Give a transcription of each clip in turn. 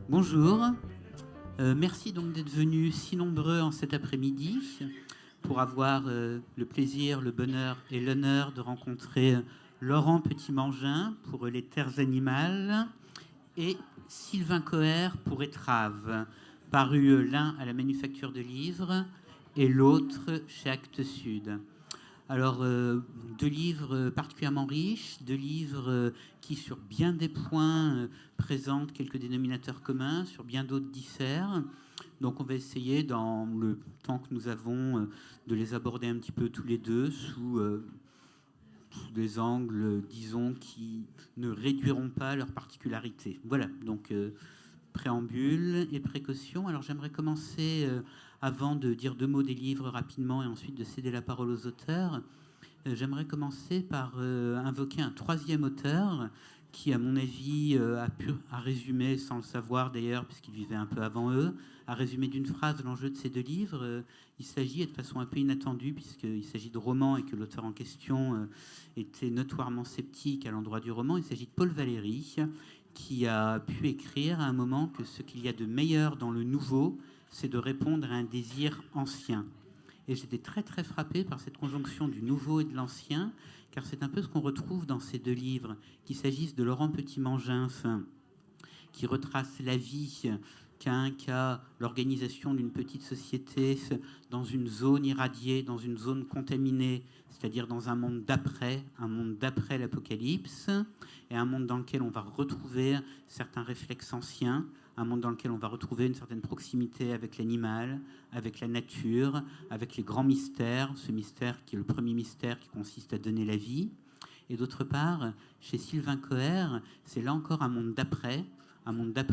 Bonjour, merci donc d'être venus si nombreux en cet après-midi pour avoir le plaisir, le bonheur et l'honneur de rencontrer Laurent Petit-Mangin pour Les Terres animales et Sylvain Coher pour Étrave, paru l'un à la Manufacture de Livres et l'autre chez Actes Sud. Alors, deux livres particulièrement riches, deux livres qui, sur bien des points, présentent quelques dénominateurs communs, sur bien d'autres diffèrent. Donc, on va essayer, dans le temps que nous avons, de les aborder un petit peu tous les deux sous des angles, disons, qui ne réduiront pas leurs particularités. Voilà, donc préambule et précaution. Alors, j'aimerais commencer... avant de dire deux mots des livres rapidement et ensuite de céder la parole aux auteurs, j'aimerais commencer par invoquer un troisième auteur qui, à mon avis, a résumé, sans le savoir d'ailleurs, puisqu'il vivait un peu avant eux, a résumé d'une phrase l'enjeu de ces deux livres. Il s'agit, et de façon un peu inattendue, puisqu'il s'agit de romans et que l'auteur en question était notoirement sceptique à l'endroit du roman, il s'agit de Paul Valéry, qui a pu écrire à un moment que ce qu'il y a de meilleur dans le nouveau, c'est de répondre à un désir ancien. Et j'étais très très frappé par cette conjonction du nouveau et de l'ancien, car c'est un peu ce qu'on retrouve dans ces deux livres, qu'il s'agisse de Laurent Petit-Mangin, qui retrace la vie qu'a l'organisation d'une petite société dans une zone irradiée, dans une zone contaminée, c'est-à-dire dans un monde d'après l'apocalypse, et un monde dans lequel on va retrouver certains réflexes anciens, un monde dans lequel on va retrouver une certaine proximité avec l'animal, avec la nature, avec les grands mystères, ce mystère qui est le premier mystère qui consiste à donner la vie. Et d'autre part, chez Sylvain Coher, c'est là encore un monde d'après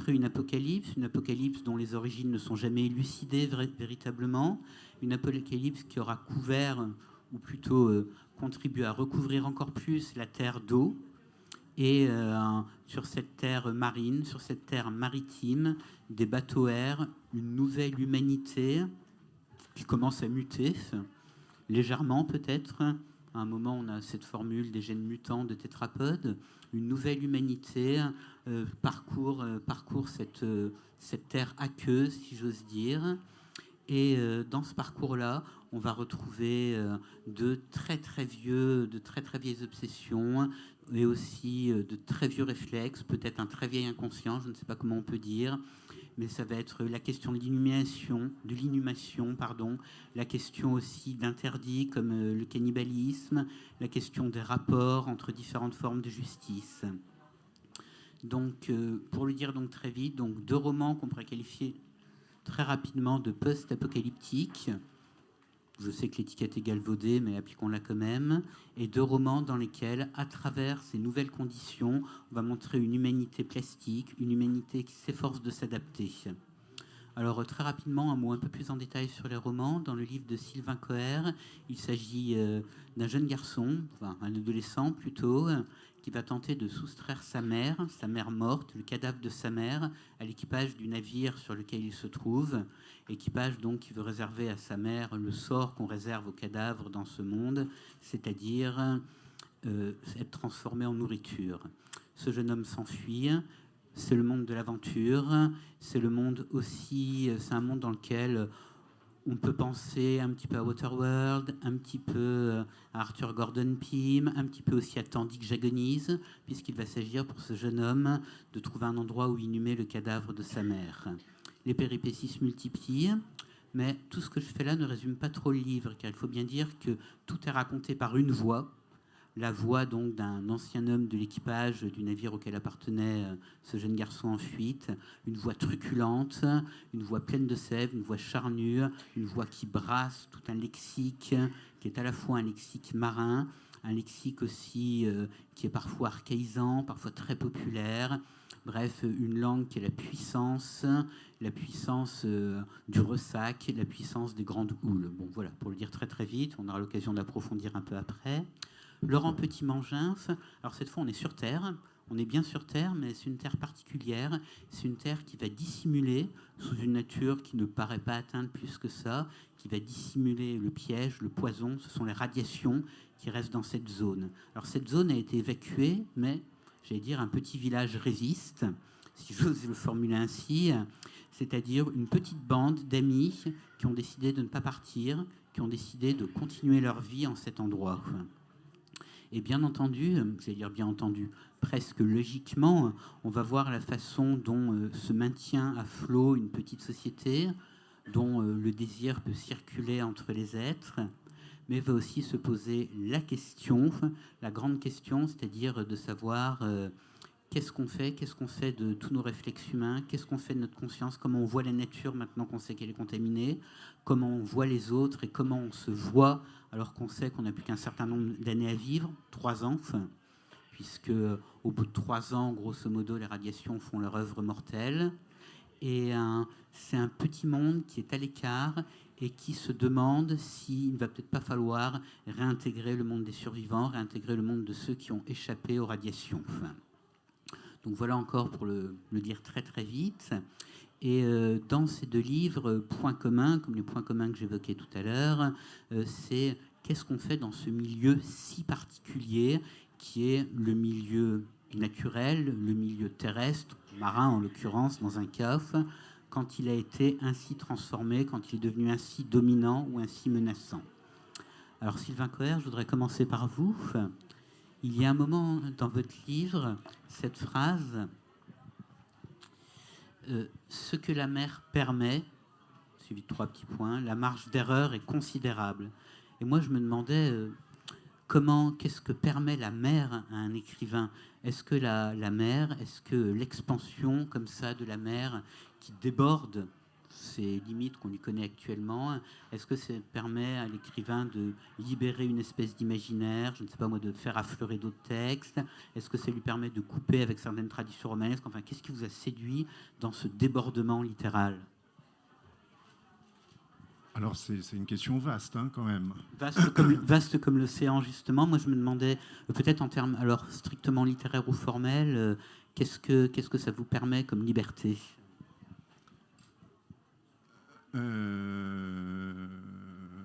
une apocalypse dont les origines ne sont jamais élucidées véritablement, une apocalypse qui aura couvert, ou plutôt contribué à recouvrir encore plus la terre d'eau, et sur cette terre marine, sur cette terre maritime, des bateaux-air, une nouvelle humanité qui commence à muter, légèrement peut-être. À un moment, on a cette formule des gènes mutants de tétrapodes. Une nouvelle humanité parcourt cette terre aqueuse, si j'ose dire. Et dans ce parcours-là, on va retrouver de très très vieilles obsessions, et aussi de très vieux réflexes, peut-être un très vieil inconscient, je ne sais pas comment on peut dire, mais ça va être la question de l'inhumation, la question aussi d'interdits comme le cannibalisme, la question des rapports entre différentes formes de justice. Donc, pour le dire donc très vite, donc deux romans qu'on pourrait qualifier très rapidement de post-apocalyptiques. Je sais que l'étiquette est galvaudée, mais appliquons-la quand même. Et deux romans dans lesquels, à travers ces nouvelles conditions, on va montrer une humanité plastique, une humanité qui s'efforce de s'adapter. Alors, très rapidement, un mot un peu plus en détail sur les romans. Dans le livre de Sylvain Coher, il s'agit d'un jeune garçon, enfin un adolescent plutôt, qui va tenter de soustraire sa mère morte, le cadavre de sa mère, à l'équipage du navire sur lequel il se trouve. Équipage donc qui veut réserver à sa mère le sort qu'on réserve aux cadavres dans ce monde, c'est-à-dire être transformé en nourriture. Ce jeune homme s'enfuit. C'est le monde de l'aventure. C'est le monde aussi. C'est un monde dans lequel on peut penser un petit peu à Waterworld, un petit peu à Arthur Gordon Pym, un petit peu aussi à Tandis que j'agonise, puisqu'il va s'agir pour ce jeune homme de trouver un endroit où inhumer le cadavre de sa mère. Les péripéties se multiplient, mais tout ce que je fais là ne résume pas trop le livre, car il faut bien dire que tout est raconté par une voix, la voix donc d'un ancien homme de l'équipage du navire auquel appartenait ce jeune garçon en fuite, une voix truculente, une voix pleine de sève, une voix charnue, une voix qui brasse tout un lexique qui est à la fois un lexique marin, un lexique aussi qui est parfois archaïsant, parfois très populaire. Bref, une langue qui est la puissance du ressac, la puissance des grandes houles. Bon, voilà, pour le dire très très vite, on aura l'occasion d'approfondir un peu après. Laurent Petit-Mangin, alors cette fois on est sur Terre, on est bien sur Terre, mais c'est une Terre particulière, c'est une Terre qui va dissimuler, sous une nature qui ne paraît pas atteinte plus que ça, qui va dissimuler le piège, le poison, ce sont les radiations qui restent dans cette zone. Alors cette zone a été évacuée, mais j'allais dire un petit village résiste, si j'ose le formuler ainsi, c'est-à-dire une petite bande d'amis qui ont décidé de ne pas partir, qui ont décidé de continuer leur vie en cet endroit. Et bien entendu, j'allais dire bien entendu, presque logiquement, on va voir la façon dont se maintient à flot une petite société, dont le désir peut circuler entre les êtres, mais va aussi se poser la question, la grande question, c'est-à-dire de savoir qu'est-ce qu'on fait de tous nos réflexes humains, qu'est-ce qu'on fait de notre conscience, comment on voit la nature maintenant qu'on sait qu'elle est contaminée, comment on voit les autres et comment on se voit alors qu'on sait qu'on n'a plus qu'un certain nombre d'années à vivre, 3 ans, puisque au bout de 3 ans, grosso modo, les radiations font leur œuvre mortelle. Et c'est un petit monde qui est à l'écart et qui se demande s'il ne va peut-être pas falloir réintégrer le monde des survivants, réintégrer le monde de ceux qui ont échappé aux radiations. Donc voilà encore pour le dire très très vite. Et dans ces 2 livres, points communs, comme les points communs que j'évoquais tout à l'heure, c'est qu'est-ce qu'on fait dans ce milieu si particulier qui est le milieu naturel, le milieu terrestre, marin en l'occurrence, dans un cas, quand il a été ainsi transformé, quand il est devenu ainsi dominant ou ainsi menaçant. Alors Sylvain Coher, je voudrais commencer par vous. Il y a un moment dans votre livre, cette phrase ce que la mer permet, suivi de 3 petits points, la marge d'erreur est considérable. Et moi, je me demandais qu'est-ce que permet la mer à un écrivain? Est-ce que la mer, est-ce que l'expansion comme ça de la mer qui déborde ces limites qu'on lui connaît actuellement, est-ce que ça permet à l'écrivain de libérer une espèce d'imaginaire, je ne sais pas moi, de faire affleurer d'autres textes? Est-ce que ça lui permet de couper avec certaines traditions romanesques? Enfin, qu'est-ce qui vous a séduit dans ce débordement littéral? Alors, c'est une question vaste, hein, quand même. Vaste comme l'océan, justement. Moi, je me demandais, peut-être en termes alors strictement littéraires ou formels, qu'est-ce que ça vous permet comme liberté?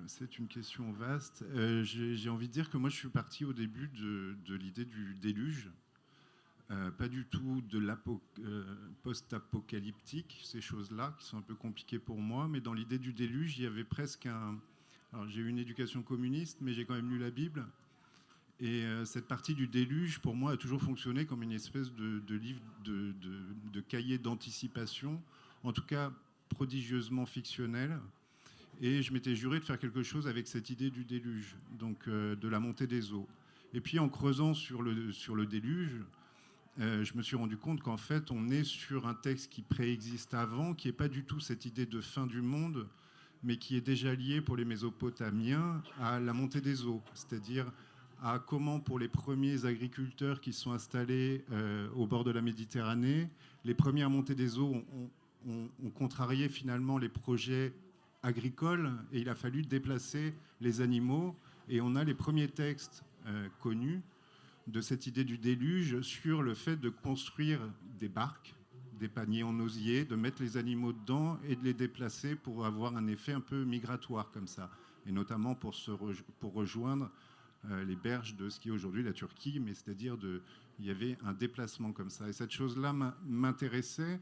C'est une question vaste. J'ai envie de dire que moi, je suis parti au début de l'idée du déluge. Pas du tout de post-apocalyptique, ces choses-là, qui sont un peu compliquées pour moi. Mais dans l'idée du déluge, il y avait presque un... Alors, j'ai eu une éducation communiste, mais j'ai quand même lu la Bible. Et cette partie du déluge, pour moi, a toujours fonctionné comme une espèce de livre, de cahier d'anticipation, en tout cas prodigieusement fictionnel. Et je m'étais juré de faire quelque chose avec cette idée du déluge, donc de la montée des eaux. Et puis en creusant sur le déluge, je me suis rendu compte qu'en fait, on est sur un texte qui préexiste avant, qui n'est pas du tout cette idée de fin du monde, mais qui est déjà lié pour les Mésopotamiens à la montée des eaux, c'est-à-dire à comment pour les premiers agriculteurs qui sont installés au bord de la Méditerranée, les premières montées des eaux ont contrarié finalement les projets agricoles et il a fallu déplacer les animaux. Et on a les premiers textes connus de cette idée du déluge sur le fait de construire des barques, des paniers en osier, de mettre les animaux dedans et de les déplacer pour avoir un effet un peu migratoire comme ça. Et notamment pour rejoindre les berges de ce qui est aujourd'hui la Turquie, mais c'est-à-dire il y avait un déplacement comme ça. Et cette chose-là m'intéressait,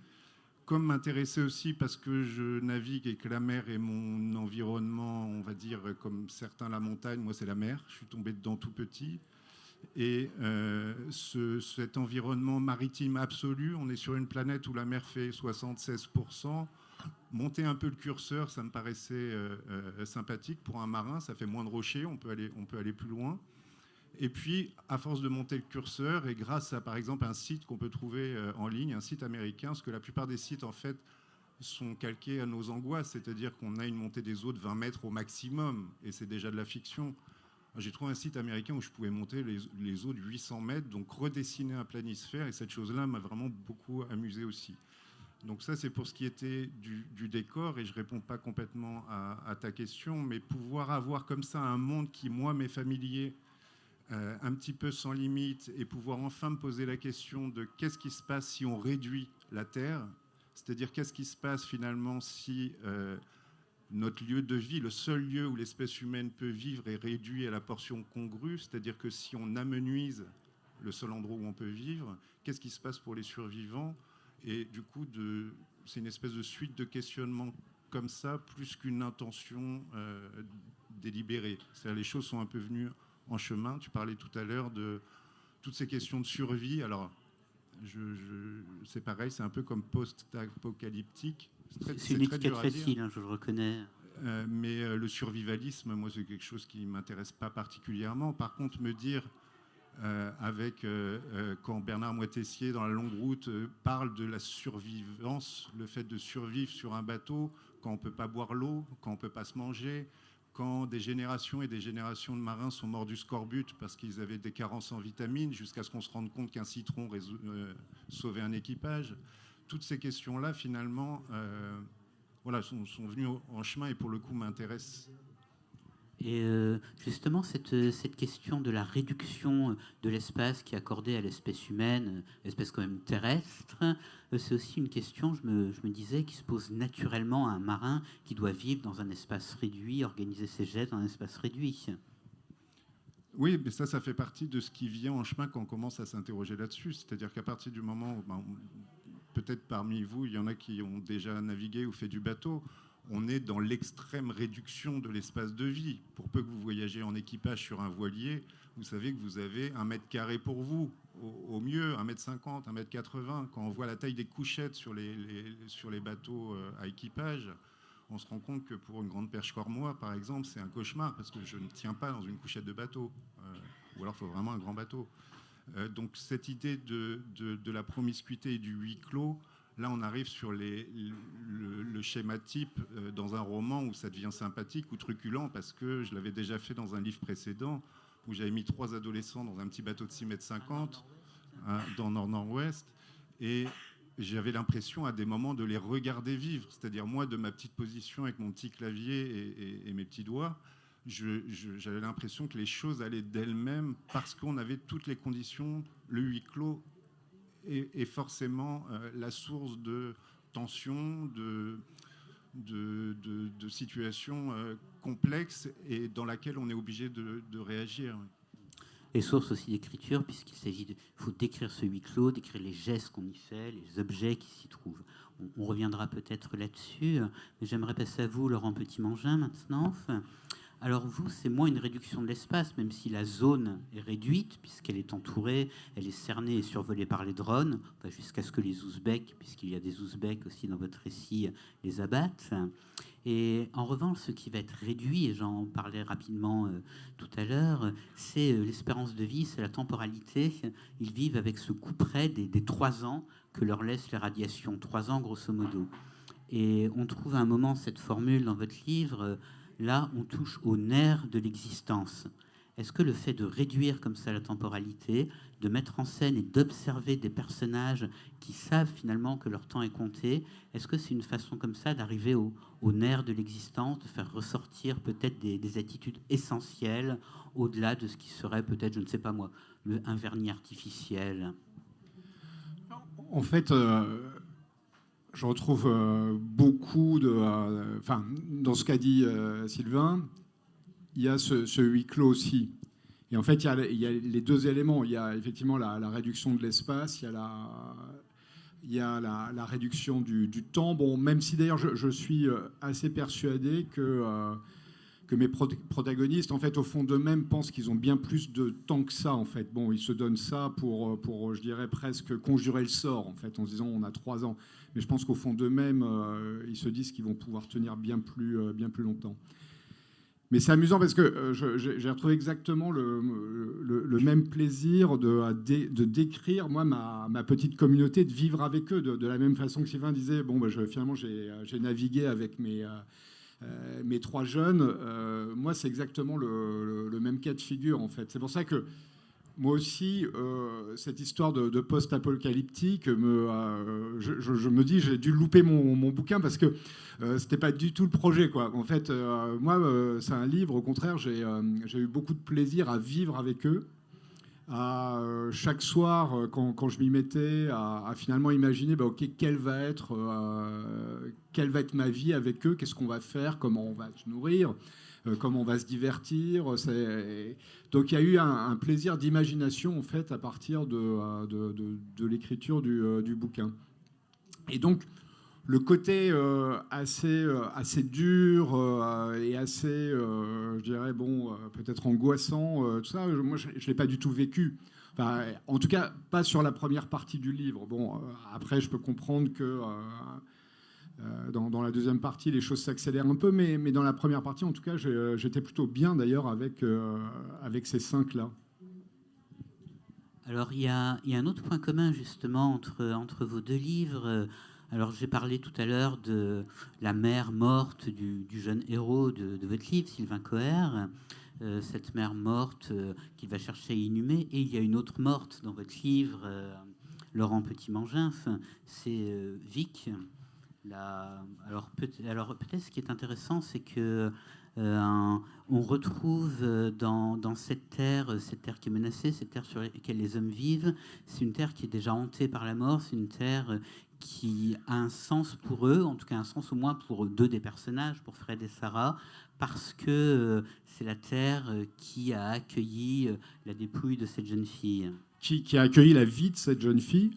comme m'intéressait aussi parce que je navigue et que la mer est mon environnement, on va dire, comme certains la montagne, moi c'est la mer, je suis tombé dedans tout petit. Et cet environnement maritime absolu, on est sur une planète où la mer fait 76%. Monter un peu le curseur, ça me paraissait sympathique pour un marin, ça fait moins de rochers, on peut aller plus loin. Et puis, à force de monter le curseur, et grâce à, par exemple, un site qu'on peut trouver en ligne, un site américain, parce que la plupart des sites, en fait, sont calqués à nos angoisses, c'est-à-dire qu'on a une montée des eaux de 20 mètres au maximum, et c'est déjà de la fiction. J'ai trouvé un site américain où je pouvais monter les eaux de 800 mètres, donc redessiner un planisphère, et cette chose-là m'a vraiment beaucoup amusé aussi. Donc ça, c'est pour ce qui était du décor, et je ne réponds pas complètement à ta question, mais pouvoir avoir comme ça un monde qui, moi, m'est familier, un petit peu sans limite, et pouvoir enfin me poser la question de qu'est-ce qui se passe si on réduit la Terre, c'est-à-dire qu'est-ce qui se passe finalement si notre lieu de vie, le seul lieu où l'espèce humaine peut vivre, est réduit à la portion congrue, c'est-à-dire que si on amenuise le seul endroit où on peut vivre, qu'est-ce qui se passe pour les survivants? Et du coup, c'est une espèce de suite de questionnements comme ça, plus qu'une intention délibérée. C'est-à-dire les choses sont un peu venues en chemin. Tu parlais tout à l'heure de toutes ces questions de survie. Alors, c'est pareil, c'est un peu comme post-apocalyptique. C'est une étiquette facile, hein, je le reconnais. Mais le survivalisme, moi, c'est quelque chose qui ne m'intéresse pas particulièrement. Par contre, me dire, quand Bernard Moitessier, dans La Longue Route, parle de la survivance, le fait de survivre sur un bateau, quand on ne peut pas boire l'eau, quand on ne peut pas se manger, quand des générations et des générations de marins sont morts du scorbut parce qu'ils avaient des carences en vitamines, jusqu'à ce qu'on se rende compte qu'un citron sauvait un équipage. Toutes ces questions-là, finalement, voilà, sont venues en chemin et pour le coup m'intéressent. Et justement, cette question de la réduction de l'espace qui est accordé à l'espèce humaine, espèce quand même terrestre, c'est aussi une question, je me disais, qui se pose naturellement à un marin qui doit vivre dans un espace réduit, organiser ses jets dans un espace réduit. Oui, mais ça fait partie de ce qui vient en chemin quand on commence à s'interroger là-dessus. C'est-à-dire qu'à partir du moment où, peut-être parmi vous, il y en a qui ont déjà navigué ou fait du bateau, on est dans l'extrême réduction de l'espace de vie. Pour peu que vous voyagez en équipage sur un voilier, vous savez que vous avez 1 mètre carré pour vous, au mieux 1,50 m, 1,80 m. Quand on voit la taille des couchettes sur les bateaux à équipage, on se rend compte que pour une grande perche cormois, par exemple, c'est un cauchemar, parce que je ne tiens pas dans une couchette de bateau. Ou alors il faut vraiment un grand bateau. Donc cette idée de la promiscuité et du huis clos, là, on arrive sur le schéma type dans un roman où ça devient sympathique ou truculent, parce que je l'avais déjà fait dans un livre précédent où j'avais mis 3 adolescents dans un petit bateau de 6,50 m dans Nord-Nord-Ouest. Et j'avais l'impression à des moments de les regarder vivre. C'est-à-dire, moi, de ma petite position avec mon petit clavier et mes petits doigts, j'avais l'impression que les choses allaient d'elles-mêmes parce qu'on avait toutes les conditions, le huis clos est forcément la source de tensions, de situations complexes et dans laquelle on est obligé de réagir. Et source aussi d'écriture, puisqu'il faut décrire ce huis clos, décrire les gestes qu'on y fait, les objets qui s'y trouvent. On reviendra peut-être là-dessus, mais j'aimerais passer à vous, Laurent Petit-Mangin, maintenant. Alors vous, c'est moins une réduction de l'espace, même si la zone est réduite, puisqu'elle est entourée, elle est cernée et survolée par les drones, enfin, jusqu'à ce que les Ouzbeks, puisqu'il y a des Ouzbeks aussi dans votre récit, les abattent. Et en revanche, ce qui va être réduit, et j'en parlais rapidement tout à l'heure, c'est l'espérance de vie, c'est la temporalité. Ils vivent avec ce couperet des 3 ans que leur laissent les radiations, 3 ans grosso modo. Et on trouve à un moment cette formule dans votre livre, là on touche au nerf de l'existence. Est-ce que le fait de réduire comme ça la temporalité, de mettre en scène et d'observer des personnages qui savent finalement que leur temps est compté, est-ce que c'est une façon comme ça d'arriver au nerf de l'existence, de faire ressortir peut-être des attitudes essentielles au-delà de ce qui serait peut-être, je ne sais pas moi, un vernis artificiel? En fait, je retrouve beaucoup dans ce qu'a dit Sylvain, il y a ce huis clos aussi. Et en fait, il y a les 2 éléments. Il y a effectivement la réduction de l'espace, il y a la réduction du temps. Bon, même si d'ailleurs je suis assez persuadé que mes protagonistes, en fait, au fond d'eux-mêmes, pensent qu'ils ont bien plus de temps que ça, en fait. Bon, ils se donnent ça pour je dirais, presque conjurer le sort, en fait, en se disant on a 3 ans. Mais je pense qu'au fond d'eux-mêmes, ils se disent qu'ils vont pouvoir tenir bien plus longtemps. Mais c'est amusant parce que j'ai retrouvé exactement le même plaisir de décrire, moi, ma petite communauté, de vivre avec eux, de la même façon que Sylvain disait, bon, finalement, j'ai navigué avec mes 3 jeunes. Moi, c'est exactement le même cas de figure, en fait. C'est pour ça que moi aussi, cette histoire de post-apocalyptique, je me dis, j'ai dû louper mon bouquin parce que c'était pas du tout le projet, quoi. En fait, moi, c'est un livre, au contraire, j'ai eu beaucoup de plaisir à vivre avec eux, à chaque soir, quand je m'y mettais, à finalement imaginer, ok, quelle va être ma vie avec eux, qu'est-ce qu'on va faire, comment on va se nourrir, comment on va se divertir. Donc il y a eu un plaisir d'imagination, en fait, à partir de l'écriture du bouquin. Et donc, le côté assez dur et assez, je dirais, peut-être angoissant, tout ça, moi, je ne l'ai pas du tout vécu. Enfin, en tout cas, pas sur la première partie du livre. Bon, après, je peux comprendre que dans la deuxième partie, les choses s'accélèrent un peu, mais dans la première partie, en tout cas, j'étais plutôt bien, d'ailleurs, avec ces 5-là. Alors, il y a un autre point commun, justement, entre vos deux livres. Alors, j'ai parlé tout à l'heure de la mère morte du jeune héros de votre livre, Sylvain Coher. Cette mère morte qu'il va chercher à inhumer. Et il y a une autre morte dans votre livre, Laurent Petit-Mangin, c'est Vic. Alors peut-être ce qui est intéressant, c'est que on retrouve dans cette terre qui est menacée, cette terre sur laquelle les hommes vivent, c'est une terre qui est déjà hantée par la mort, c'est une terre qui a un sens pour eux, en tout cas un sens au moins pour deux des personnages, pour Fred et Sarah, parce que c'est la terre qui a accueilli la dépouille de cette jeune fille. Qui a accueilli la vie de cette jeune fille.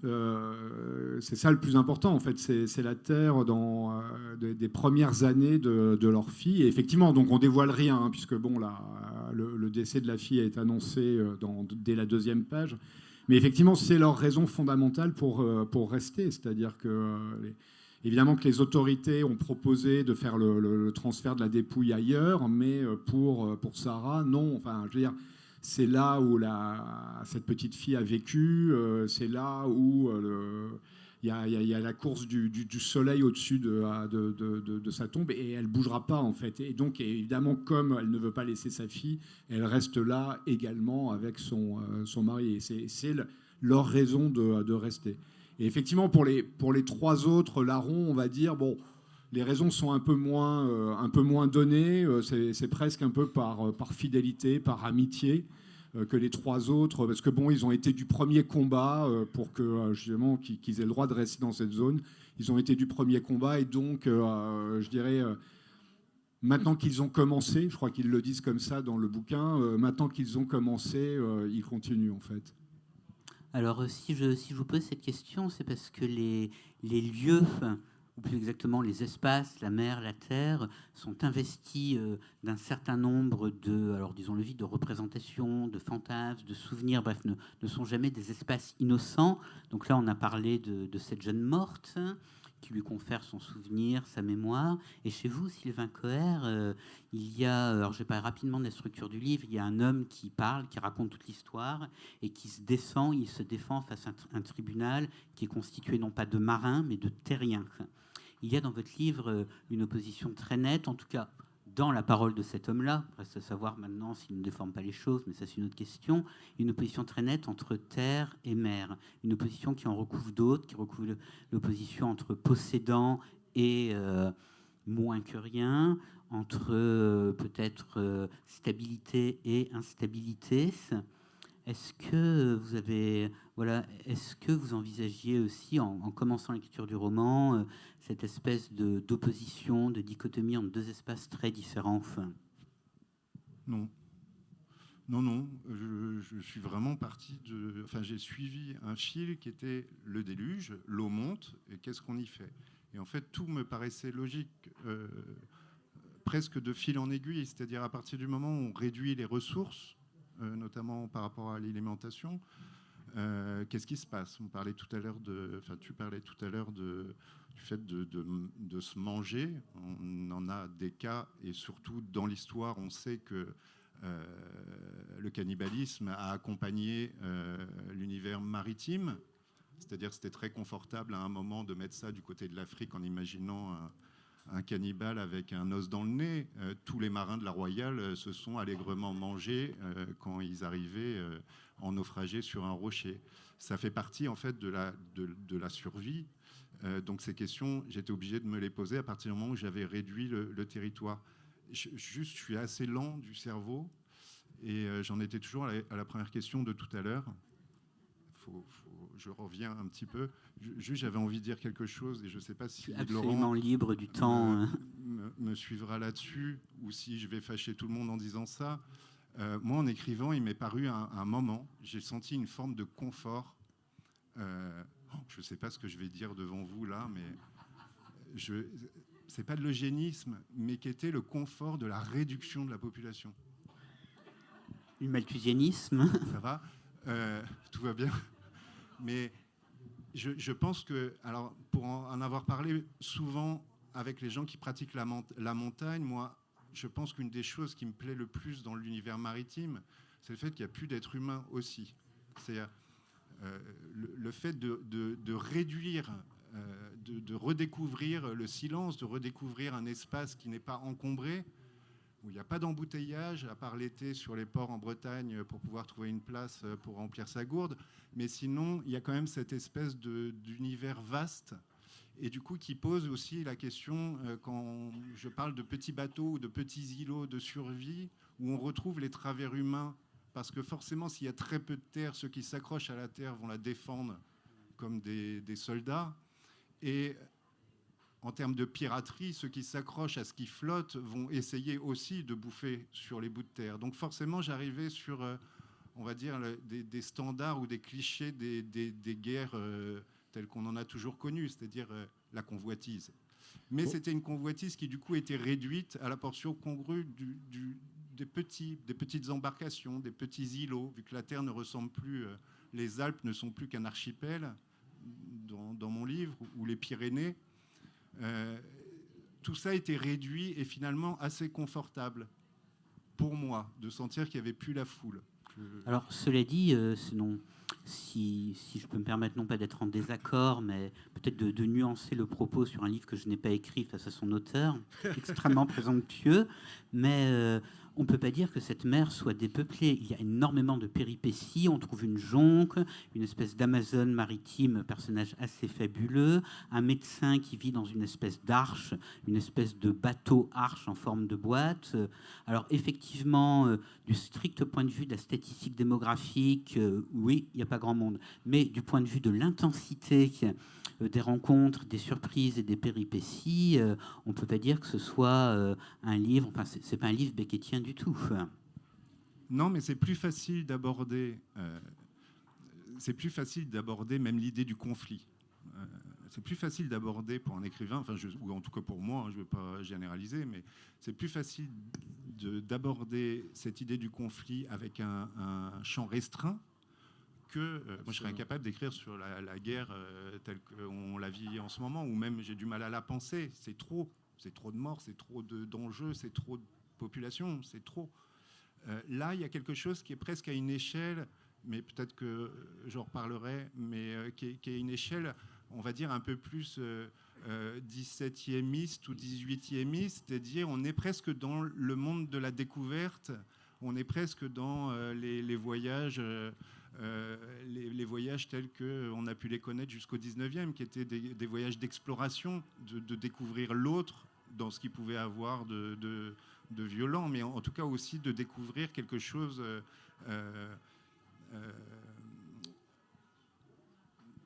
C'est ça le plus important, en fait. C'est la terre dans des premières années de leur fille. Et effectivement, donc on dévoile rien, hein, puisque bon, le décès de la fille est annoncé dès la 2e page. Mais effectivement, c'est leur raison fondamentale pour rester. C'est-à-dire que, évidemment, que les autorités ont proposé de faire le transfert de la dépouille ailleurs, mais pour Sarah, non. Enfin, je veux dire, c'est là où cette petite fille a vécu, c'est là où il y a la course du soleil au-dessus de sa tombe, et elle ne bougera pas, en fait. Et donc, évidemment, comme elle ne veut pas laisser sa fille, elle reste là également avec son mari. Et c'est leur raison de rester. Et effectivement, pour les 3 autres larrons, on va dire, bon, les raisons sont un peu moins données. C'est presque un peu par fidélité, par amitié que les 3 autres, parce que bon, ils ont été du premier combat pour que justement qu'ils aient le droit de rester dans cette zone. Ils ont été du premier combat, et donc je dirais maintenant qu'ils ont commencé, je crois qu'ils le disent comme ça dans le bouquin, maintenant qu'ils ont commencé, ils continuent, en fait. Alors si je vous pose cette question, c'est parce que les lieux, ou plus exactement les espaces, la mer, la terre, sont investis d'un certain nombre alors disons-le vite, de représentations, de fantasmes, de souvenirs, bref, ne sont jamais des espaces innocents. Donc là, on a parlé de cette jeune morte qui lui confère son souvenir, sa mémoire. Et chez vous, Sylvain Coher, il y a, alors je vais parler rapidement de la structure du livre, il y a un homme qui parle, qui raconte toute l'histoire et il se défend face à un tribunal qui est constitué non pas de marins, mais de terriens. Il y a dans votre livre une opposition très nette, en tout cas dans la parole de cet homme-là, reste à savoir maintenant s'il ne déforme pas les choses, mais ça c'est une autre question, une opposition très nette entre terre et mer, une opposition qui en recouvre d'autres, qui recouvre l'opposition entre possédant et moins que rien, entre peut-être stabilité et instabilité. Est-ce que vous envisagiez aussi, en commençant l'écriture du roman, cette espèce d'opposition, de dichotomie entre 2 espaces très différents? Non. Je suis vraiment parti de... Enfin, j'ai suivi un fil qui était le déluge, l'eau monte, et qu'est-ce qu'on y fait? Et en fait, tout me paraissait logique, presque de fil en aiguille, c'est-à-dire à partir du moment où on réduit les ressources, notamment par rapport à l'alimentation, qu'est-ce qui se passe? Tu parlais tout à l'heure du fait de se manger. On en a des cas, et surtout dans l'histoire, on sait que le cannibalisme a accompagné l'univers maritime. C'est-à-dire que c'était très confortable à un moment de mettre ça du côté de l'Afrique en imaginant un cannibale avec un os dans le nez. Tous les marins de la Royale se sont allègrement mangés quand ils arrivaient en naufragé sur un rocher. Ça fait partie en fait de la survie. Donc ces questions, j'étais obligé de me les poser à partir du moment où j'avais réduit le territoire. Je suis assez lent du cerveau, et j'en étais toujours à la première question de tout à l'heure. Je reviens un petit peu. Juste, j'avais envie de dire quelque chose, et je ne sais pas si Laurent libre du temps me suivra là-dessus, ou si je vais fâcher tout le monde en disant ça. Moi, en écrivant, il m'est paru un moment, j'ai senti une forme de confort je ne sais pas ce que je vais dire devant vous là, mais c'est pas de l'eugénisme, mais qui était le confort de la réduction de la population. Le malthusianisme. Ça va, tout va bien. Mais je pense que, alors, pour en avoir parlé souvent avec les gens qui pratiquent la montagne, moi, je pense qu'une des choses qui me plaît le plus dans l'univers maritime, c'est le fait qu'il n'y a plus d'êtres humains aussi. C'est le fait de réduire, de redécouvrir le silence, de redécouvrir un espace qui n'est pas encombré, où il n'y a pas d'embouteillage, à part l'été sur les ports en Bretagne pour pouvoir trouver une place pour remplir sa gourde. Mais sinon, il y a quand même cette espèce d'univers vaste et du coup qui pose aussi la question, quand je parle de petits bateaux ou de petits îlots de survie, où on retrouve les travers humains, parce que forcément, s'il y a très peu de terre, ceux qui s'accrochent à la terre vont la défendre comme des soldats. Et en termes de piraterie, ceux qui s'accrochent à ce qui flotte vont essayer aussi de bouffer sur les bouts de terre. Donc forcément, j'arrivais sur, on va dire, des standards ou des clichés des guerres telles qu'on en a toujours connues, c'est-à-dire la convoitise. Mais c'était une convoitise qui, du coup, était réduite à la portion congrue des petites embarcations, des petits îlots, vu que la Terre ne ressemble plus, les Alpes ne sont plus qu'un archipel, dans mon livre, ou les Pyrénées. Tout ça a été réduit et finalement assez confortable pour moi, de sentir qu'il n'y avait plus la foule. Alors, cela dit, sinon, si je peux me permettre, non pas d'être en désaccord, mais peut-être de nuancer le propos sur un livre que je n'ai pas écrit face à son auteur, extrêmement présomptueux, mais on ne peut pas dire que cette mer soit dépeuplée. Il y a énormément de péripéties. On trouve une jonque, une espèce d'Amazone maritime, personnage assez fabuleux, un médecin qui vit dans une espèce d'arche, une espèce de bateau-arche en forme de boîte. Alors effectivement, du strict point de vue de la statistique démographique, oui, il n'y a pas grand monde. Mais du point de vue de l'intensité des rencontres, des surprises et des péripéties, on ne peut pas dire que ce soit un livre, enfin c'est pas un livre beckettien du tout. Non, mais c'est plus facile d'aborder même l'idée du conflit. C'est plus facile d'aborder pour un écrivain, ou en tout cas pour moi, je ne veux pas généraliser, mais c'est plus facile d'aborder cette idée du conflit avec un champ restreint que moi je serais incapable d'écrire sur la guerre telle qu'on la vit en ce moment, ou même j'ai du mal à la penser. C'est trop de morts, c'est trop d'enjeux, c'est trop de population, c'est trop. Là, il y a quelque chose qui est presque à une échelle, mais peut-être que j'en reparlerai, mais qui est une échelle, on va dire, un peu plus 17e ou 18e, c'est-à-dire on est presque dans le monde de la découverte, on est presque dans les voyages... les voyages tels qu'on a pu les connaître jusqu'au 19e, qui étaient des voyages d'exploration, de découvrir l'autre dans ce qu'il pouvait avoir de violent, mais en tout cas aussi de découvrir quelque chose,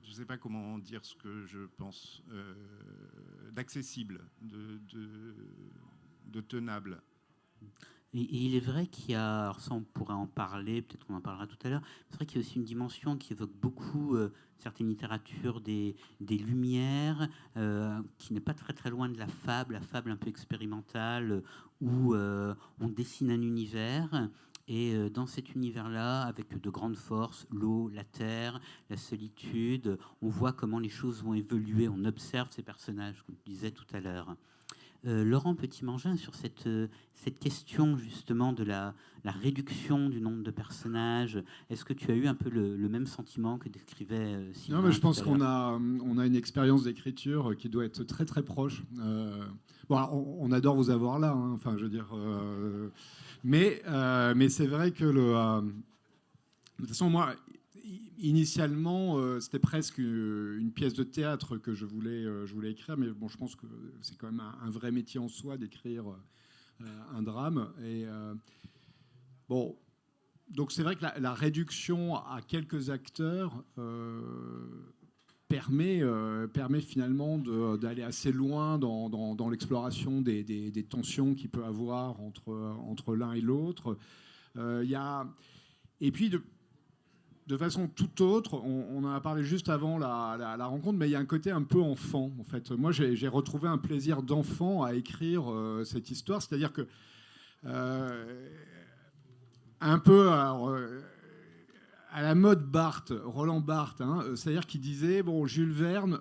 je ne sais pas comment dire ce que je pense, d'accessible, de tenable. Et il est vrai qu'il y a, alors ça on pourrait en parler, peut-être qu'on en parlera tout à l'heure, c'est vrai qu'il y a aussi une dimension qui évoque beaucoup certaines littératures des Lumières, qui n'est pas très très loin de la fable un peu expérimentale, où on dessine un univers. Et dans cet univers-là, avec de grandes forces, l'eau, la terre, la solitude, on voit comment les choses vont évoluer, on observe ces personnages, comme je disais tout à l'heure. Laurent Petit-Mangin, sur cette question justement de la réduction du nombre de personnages, est-ce que tu as eu un peu le même sentiment que décrivait Sylvain? Non, mais je pense qu'on a une expérience d'écriture qui doit être très très proche. Bon, on adore vous avoir là, hein, enfin, je veux dire, mais c'est vrai que de toute façon, moi, initialement, c'était presque une pièce de théâtre que je voulais écrire, mais bon, je pense que c'est quand même un vrai métier en soi d'écrire un drame. Et bon, donc c'est vrai que la réduction à quelques acteurs permet finalement d'aller assez loin dans l'exploration des tensions qu'il peut avoir entre l'un et l'autre. Et puis de façon tout autre. On en a parlé juste avant la rencontre, mais il y a un côté un peu enfant, en fait. Moi, j'ai retrouvé un plaisir d'enfant à écrire cette histoire. C'est-à-dire que, un peu à la mode Barthes, Roland Barthes, c'est-à-dire qu'il disait, bon, Jules Verne,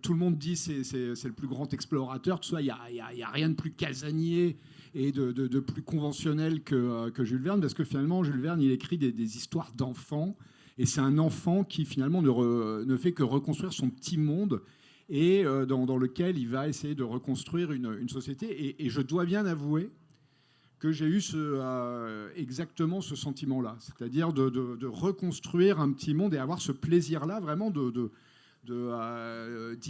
tout le monde dit c'est le plus grand explorateur, tout ça, il n'y a rien de plus casanier et de plus conventionnel que Jules Verne, parce que finalement, Jules Verne, il écrit des histoires d'enfants, et c'est un enfant qui finalement ne fait que reconstruire son petit monde, et dans lequel il va essayer de reconstruire une société. Et je dois bien avouer que j'ai eu exactement ce sentiment-là, c'est-à-dire de reconstruire un petit monde et avoir ce plaisir-là vraiment d'y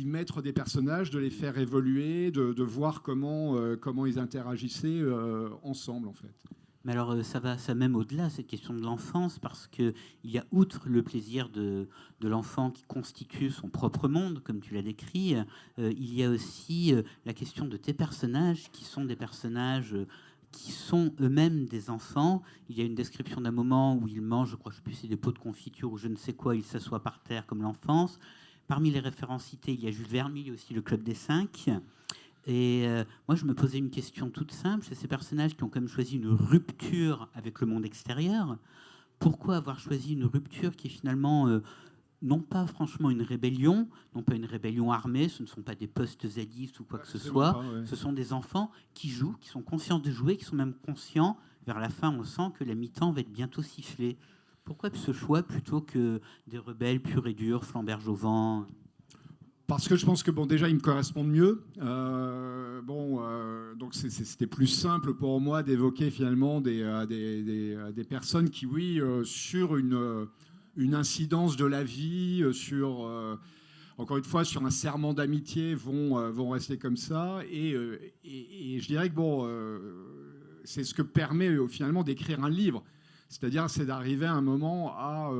mettre des personnages, de les faire évoluer, de voir comment ils interagissaient ensemble, en fait. Mais alors, ça va même au-delà, cette question de l'enfance, parce qu'il y a, outre le plaisir de l'enfant qui constitue son propre monde, comme tu l'as décrit, il y a aussi la question de tes personnages, qui sont des personnages qui sont eux-mêmes des enfants. Il y a une description d'un moment où ils mangent, je crois, je sais plus, c'est des pots de confiture ou je ne sais quoi, ils s'assoient par terre comme l'enfance. Parmi les références citées, il y a Jules Verne, il y a aussi le Club des 5. Et moi, je me posais une question toute simple. C'est ces personnages qui ont quand même choisi une rupture avec le monde extérieur. Pourquoi avoir choisi une rupture qui est finalement non pas franchement une rébellion, non pas une rébellion armée, ce ne sont pas des post-zadistes ou quoi que ce soit, pas, ouais. Ce sont des enfants qui jouent, qui sont conscients de jouer, qui sont même conscients, vers la fin on sent que la mi-temps va être bientôt sifflée. Pourquoi ce choix plutôt que des rebelles purs et durs, flamberges au vent ? Parce que je pense que, bon, déjà, ils me correspondent mieux. Donc c'était plus simple pour moi d'évoquer finalement des personnes qui, oui, sur une incidence de la vie, encore une fois, sur un serment d'amitié, vont rester comme ça. Et je dirais que, bon, c'est ce que permet finalement d'écrire un livre. C'est-à-dire, c'est d'arriver à un moment à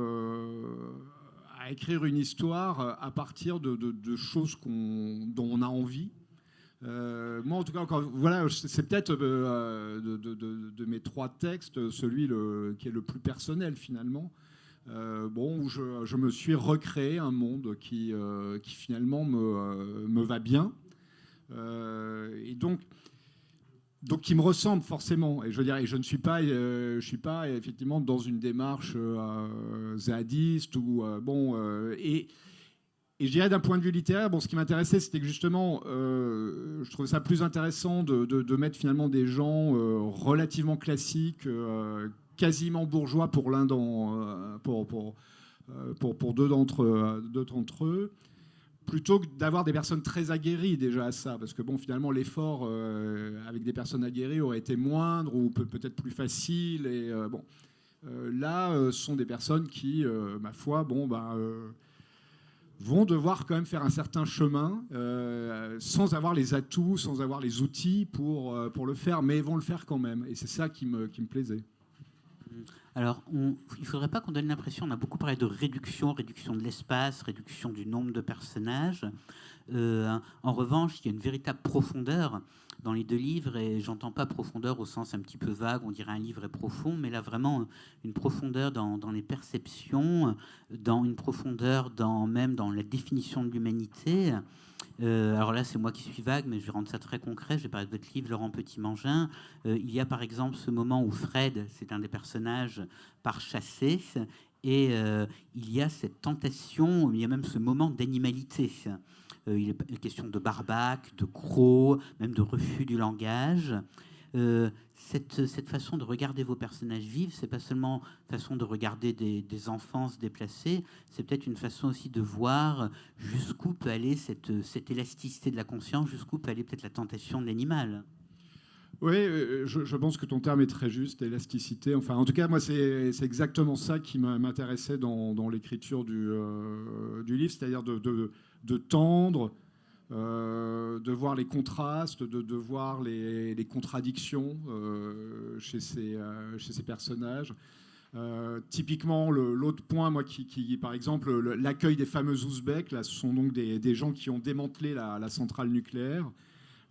écrire une histoire à partir de choses dont on a envie. Moi, en tout cas, voilà, c'est peut-être de mes 3 textes celui qui est le plus personnel, finalement. Où je me suis recréé un monde qui finalement me va bien. Et donc qui me ressemble forcément. Et je dirais, je ne suis pas, effectivement dans une démarche zadiste et je dirais d'un point de vue littéraire, ce qui m'intéressait, c'était que justement, je trouvais ça plus intéressant de mettre finalement des gens relativement classiques, quasiment bourgeois pour l'un pour deux d'entre eux, plutôt que d'avoir des personnes très aguerries déjà à ça, parce que bon, finalement, l'effort avec des personnes aguerries aurait été moindre ou peut-être plus facile. Et là, ce sont des personnes qui, ma foi, vont devoir quand même faire un certain chemin sans avoir les atouts, sans avoir les outils pour le faire, mais vont le faire quand même. Et c'est ça qui me plaisait. Alors, il ne faudrait pas qu'on donne l'impression, on a beaucoup parlé de réduction de l'espace, réduction du nombre de personnages. En revanche, il y a une véritable profondeur dans les 2 livres, et j'entends pas profondeur au sens un petit peu vague, on dirait un livre est profond, mais là vraiment une profondeur dans les perceptions, dans une profondeur même dans la définition de l'humanité. Alors là, c'est moi qui suis vague, mais je vais rendre ça très concret. Je vais parler de votre livre, Laurent Petit-Mangin. Il y a par exemple ce moment où Fred, c'est un des personnages, part chasser, et il y a cette tentation, il y a même ce moment d'animalité. Il est question de barbaque, de croc, même de refus du langage. Cette façon de regarder vos personnages vivre, c'est pas seulement façon de regarder des enfants se déplacer, c'est peut-être une façon aussi de voir jusqu'où peut aller cette élasticité de la conscience, jusqu'où peut aller peut-être la tentation de l'animal. Oui, je pense que ton terme est très juste, élasticité. Enfin, en tout cas, moi, c'est exactement ça qui m'intéressait dans l'écriture du livre, c'est-à-dire de tendre, de voir les contrastes, de voir les contradictions chez ces personnages. Typiquement, l'autre point, moi, qui par exemple, l'accueil des fameux Ouzbeks, là, ce sont donc des gens qui ont démantelé la centrale nucléaire,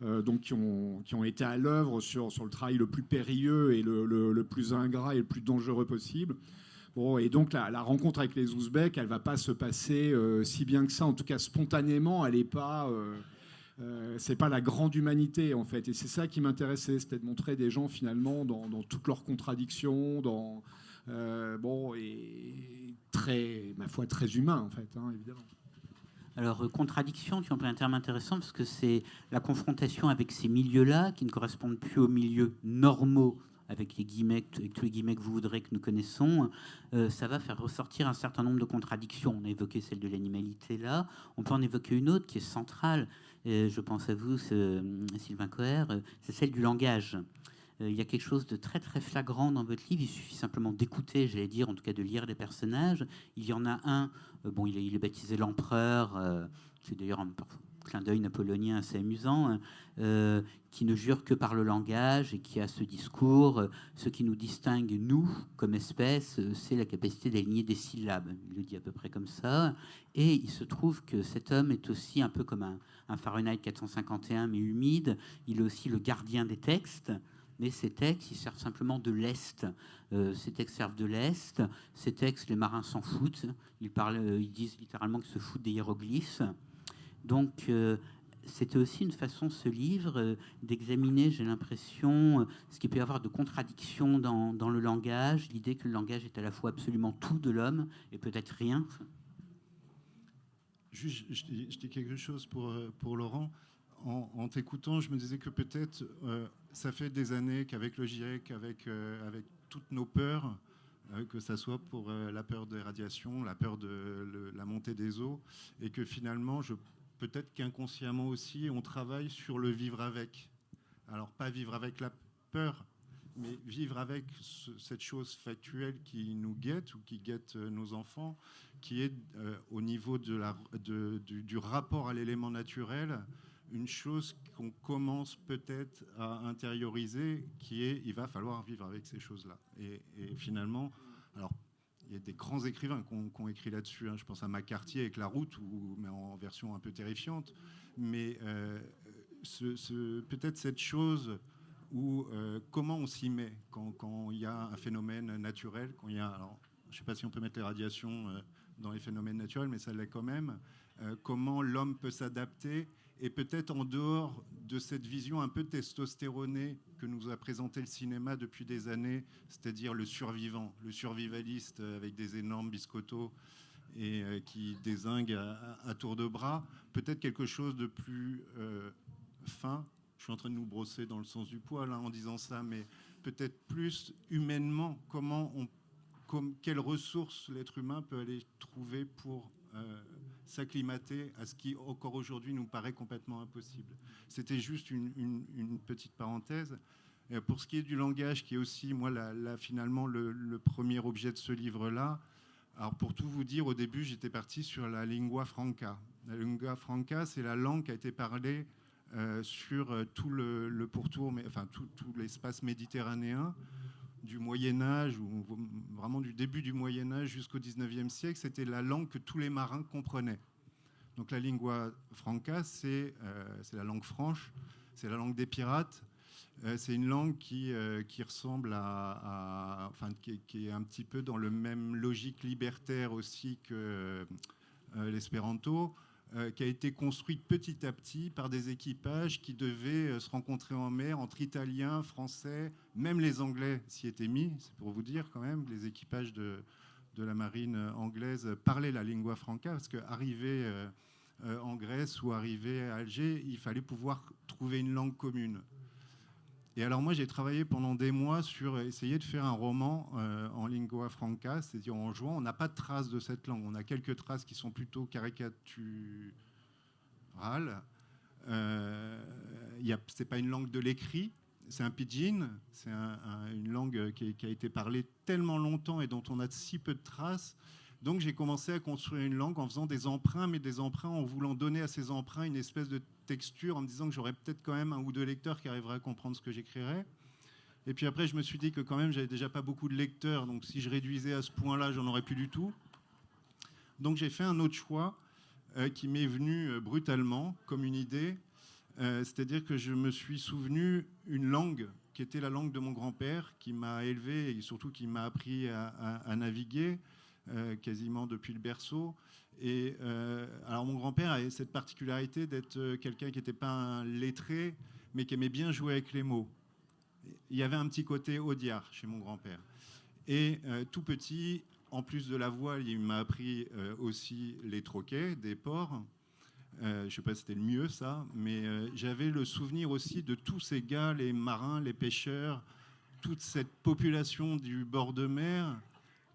donc qui ont été à l'œuvre sur le travail le plus périlleux et le plus ingrat et le plus dangereux possible. Bon, et donc la rencontre avec les Ouzbeks, elle va pas se passer si bien que ça. En tout cas, spontanément, elle est pas. C'est pas la grande humanité en fait. Et c'est ça qui m'intéressait, c'était de montrer des gens finalement dans toutes leurs contradictions, bon et très, ma foi, très humain en fait, hein, évidemment. Alors, contradiction, tu emploies un terme intéressant parce que c'est la confrontation avec ces milieux-là qui ne correspondent plus aux milieux normaux, avec les guillemets, avec tous les guillemets que vous voudrez que nous connaissons. Ça va faire ressortir un certain nombre de contradictions. On a évoqué celle de l'animalité là. On peut en évoquer une autre qui est centrale. Je pense à vous, Sylvain Coher, c'est celle du langage. Il y a quelque chose de très très flagrant dans votre livre. Il suffit simplement d'écouter, j'allais dire, en tout cas de lire les personnages. Il y en a un, bon, il est baptisé l'empereur, c'est d'ailleurs un clin d'œil napoléonien assez amusant, qui ne jure que par le langage et qui a ce discours. Ce qui nous distingue, nous, comme espèce, c'est la capacité d'aligner des syllabes. Il le dit à peu près comme ça. Et il se trouve que cet homme est aussi un peu comme un Fahrenheit 451, mais humide. Il est aussi le gardien des textes. Mais ces textes, ils servent simplement de lest. Ces textes servent de lest. Ces textes, les marins s'en foutent. Ils disent littéralement qu'ils se foutent des hiéroglyphes. Donc, c'était aussi une façon, ce livre, d'examiner, j'ai l'impression, ce qu'il peut y avoir de contradiction dans le langage, l'idée que le langage est à la fois absolument tout de l'homme et peut-être rien. Juste, je dis quelque chose pour Laurent. En t'écoutant, je me disais que peut-être ça fait des années qu'avec le GIEC, avec toutes nos peurs, que ça soit pour la peur des radiations, la peur de la montée des eaux, et que finalement, peut-être qu'inconsciemment aussi, on travaille sur le vivre avec. Alors, pas vivre avec la peur, mais vivre avec cette chose factuelle qui nous guette ou qui guette nos enfants, qui est au niveau du rapport à l'élément naturel, une chose qu'on commence peut-être à intérioriser, qui est il va falloir vivre avec ces choses-là. Et finalement, alors il y a des grands écrivains qui ont écrit là-dessus. Hein. Je pense à McCarthy avec La Route, mais en version un peu terrifiante. Mais peut-être cette chose où comment on s'y met quand il y a un phénomène naturel, quand il y a, alors, je ne sais pas si on peut mettre les radiations dans les phénomènes naturels, mais ça l'est quand même. Comment l'homme peut s'adapter, et peut-être en dehors de cette vision un peu testostéronée que nous a présenté le cinéma depuis des années, c'est-à-dire le survivant, le survivaliste avec des énormes biscottos et qui dézingue à tour de bras, peut-être quelque chose de plus fin. Je suis en train de nous brosser dans le sens du poil en disant ça, mais peut-être plus humainement, quelles ressources l'être humain peut aller trouver pour s'acclimater à ce qui, encore aujourd'hui, nous paraît complètement impossible. C'était juste une petite parenthèse. Pour ce qui est du langage, qui est aussi, moi, finalement, le premier objet de ce livre-là, alors pour tout vous dire, au début, j'étais parti sur la lingua franca. La lingua franca, c'est la langue qui a été parlée sur tout le pourtour, enfin tout l'espace méditerranéen, du Moyen-Âge, ou vraiment du début du Moyen-Âge jusqu'au 19e siècle, c'était la langue que tous les marins comprenaient. Donc la lingua franca, c'est la langue franche, c'est la langue des pirates, c'est une langue qui ressemble enfin, qui est un petit peu dans le même logique libertaire aussi que l'espéranto, qui a été construite petit à petit par des équipages qui devaient se rencontrer en mer entre Italiens, Français, même les Anglais s'y étaient mis, c'est pour vous dire quand même, les équipages de la marine anglaise parlaient la lingua franca, parce qu'arriver en Grèce ou arriver à Alger, il fallait pouvoir trouver une langue commune. Et alors moi, j'ai travaillé pendant des mois sur essayer de faire un roman en lingua franca, c'est-à-dire en jouant. On n'a pas de traces de cette langue. On a quelques traces qui sont plutôt caricaturales. C'est pas une langue de l'écrit, c'est un pidgin. C'est une langue qui a été parlée tellement longtemps et dont on a si peu de traces. Donc j'ai commencé à construire une langue en faisant des emprunts, mais des emprunts en voulant donner à ces emprunts une espèce de texture, en me disant que j'aurais peut-être quand même un ou deux lecteurs qui arriveraient à comprendre ce que j'écrirais. Et puis après, je me suis dit que quand même, j'avais déjà pas beaucoup de lecteurs, donc si je réduisais à ce point-là, j'en aurais plus du tout. Donc j'ai fait un autre choix qui m'est venu brutalement, comme une idée. C'est-à-dire que je me suis souvenu une langue qui était la langue de mon grand-père, qui m'a élevé et surtout qui m'a appris à naviguer quasiment depuis le berceau. Et alors mon grand-père avait cette particularité d'être quelqu'un qui n'était pas un lettré, mais qui aimait bien jouer avec les mots. Il y avait un petit côté audiard chez mon grand-père. Et tout petit, en plus de la voile, il m'a appris aussi les troquets des ports. Je ne sais pas si c'était le mieux, ça, mais j'avais le souvenir aussi de tous ces gars, les marins, les pêcheurs, toute cette population du bord de mer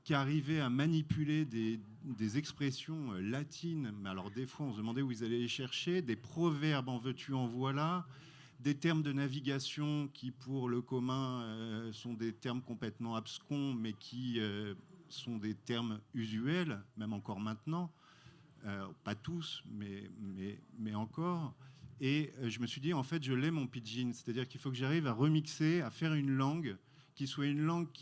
qui arrivait à manipuler des expressions latines. Mais alors, des fois, on se demandait où ils allaient les chercher, des proverbes en veux-tu, en voilà, des termes de navigation qui, pour le commun, sont des termes complètement abscons, mais qui sont des termes usuels, même encore maintenant. Pas tous, mais encore. Et je me suis dit, en fait, je l'ai mon pidgin. C'est-à-dire qu'il faut que j'arrive à remixer, à faire une langue qui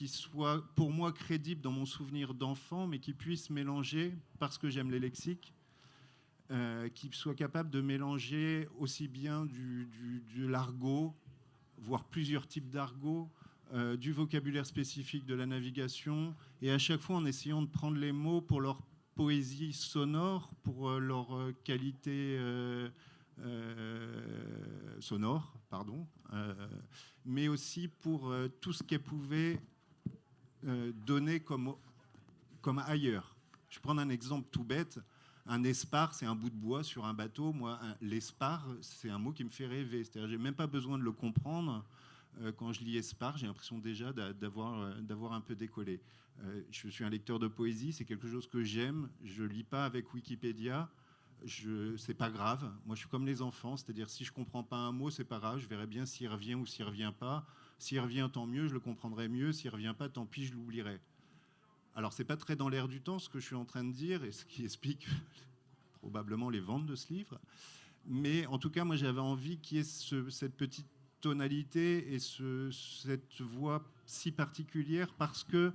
soit pour moi crédible dans mon souvenir d'enfant, mais qui puisse mélanger, parce que j'aime les lexiques, qui soit capable de mélanger aussi bien du l'argot, voire plusieurs types d'argot, du vocabulaire spécifique de la navigation, et à chaque fois en essayant de prendre les mots pour leur poésie sonore, pour leur qualité sonore, pardon, mais aussi pour tout ce qu'elle pouvait donner comme ailleurs. Je prends un exemple tout bête. Un espar, c'est un bout de bois sur un bateau. Moi, l'espar, c'est un mot qui me fait rêver. C'est-à-dire, j'ai même pas besoin de le comprendre. Quand je lis espar, j'ai l'impression déjà d'avoir un peu décollé. Je suis un lecteur de poésie, c'est quelque chose que j'aime. Je lis pas avec Wikipédia. C'est pas grave. Moi, je suis comme les enfants, c'est-à-dire si je comprends pas un mot, c'est pas grave. Je verrai bien s'il revient ou s'il revient pas. S'il revient, tant mieux, je le comprendrai mieux. S'il revient pas, tant pis, je l'oublierai. Alors, c'est pas très dans l'air du temps ce que je suis en train de dire, et ce qui explique probablement les ventes de ce livre. Mais en tout cas, moi, j'avais envie qu'il y ait cette petite tonalité et cette voix si particulière, parce que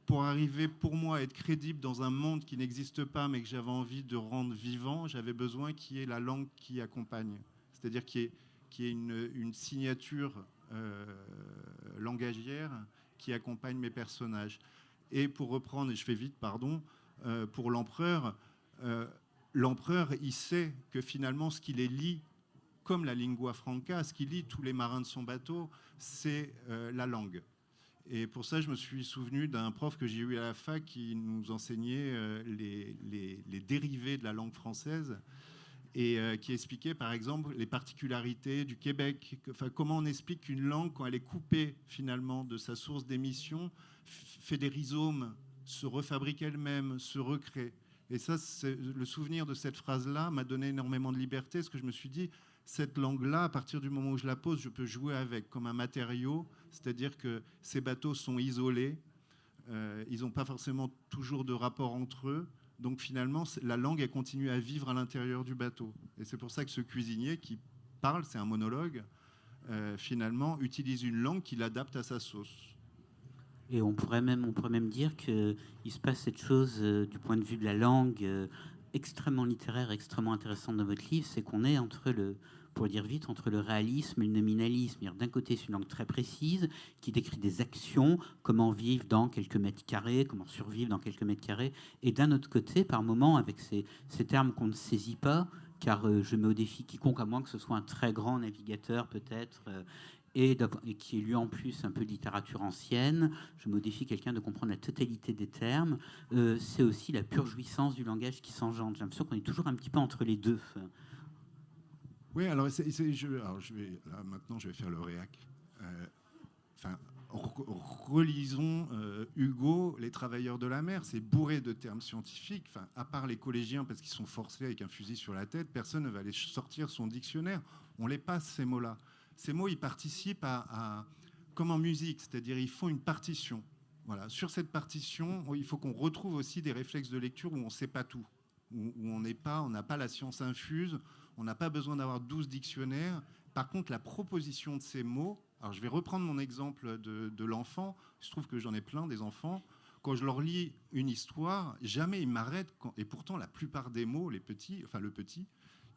pour arriver, pour moi, à être crédible dans un monde qui n'existe pas, mais que j'avais envie de rendre vivant, j'avais besoin qu'il y ait la langue qui accompagne. C'est-à-dire qu'il y ait une signature langagière qui accompagne mes personnages. Et pour reprendre, et je fais vite, pardon, pour l'empereur, il sait que finalement, ce qui les lie, comme la lingua franca, ce qui lie tous les marins de son bateau, c'est la langue. Et pour ça, je me suis souvenu d'un prof que j'ai eu à la fac qui nous enseignait les dérivés de la langue française et qui expliquait, par exemple, les particularités du Québec. Enfin, comment on explique qu'une langue, quand elle est coupée finalement de sa source d'émission, fait des rhizomes, se refabrique elle-même, se recrée. Et ça, le souvenir de cette phrase-là m'a donné énormément de liberté, parce que je me suis dit, cette langue-là, à partir du moment où je la pose, je peux jouer avec comme un matériau, c'est-à-dire que ces bateaux sont isolés, ils n'ont pas forcément toujours de rapport entre eux, donc finalement, la langue, elle continue à vivre à l'intérieur du bateau. Et c'est pour ça que ce cuisinier qui parle, c'est un monologue, finalement, utilise une langue qu'il adapte à sa sauce. Et on pourrait même dire qu'il se passe cette chose du point de vue de la langue extrêmement littéraire, extrêmement intéressante dans votre livre, c'est qu'on est pour dire vite, entre le réalisme et le nominalisme. D'un côté, c'est une langue très précise qui décrit des actions, comment vivre dans quelques mètres carrés, comment survivre dans quelques mètres carrés, et d'un autre côté, par moments, avec ces termes qu'on ne saisit pas, car je mets au défi quiconque, à moins que ce soit un très grand navigateur peut-être, et qui est lui en plus un peu de littérature ancienne, je me défie quelqu'un de comprendre la totalité des termes. C'est aussi la pure jouissance du langage qui s'engendre. J'ai l'impression qu'on est toujours un petit peu entre les deux. Oui, alors, maintenant je vais faire le réac. Relisons Hugo, Les Travailleurs de la mer. C'est bourré de termes scientifiques. Enfin, à part les collégiens, parce qu'ils sont forcés avec un fusil sur la tête, personne ne va aller sortir son dictionnaire. On les passe, ces mots-là. Ces mots, ils participent comme en musique, c'est-à-dire ils font une partition. Voilà. Sur cette partition, il faut qu'on retrouve aussi des réflexes de lecture où on ne sait pas tout, où on n'a pas la science infuse, on n'a pas besoin d'avoir 12 dictionnaires. Par contre, la proposition de ces mots, alors je vais reprendre mon exemple de l'enfant, il se trouve que j'en ai plein des enfants, quand je leur lis une histoire, jamais ils m'arrêtent, et pourtant la plupart des mots, le petit,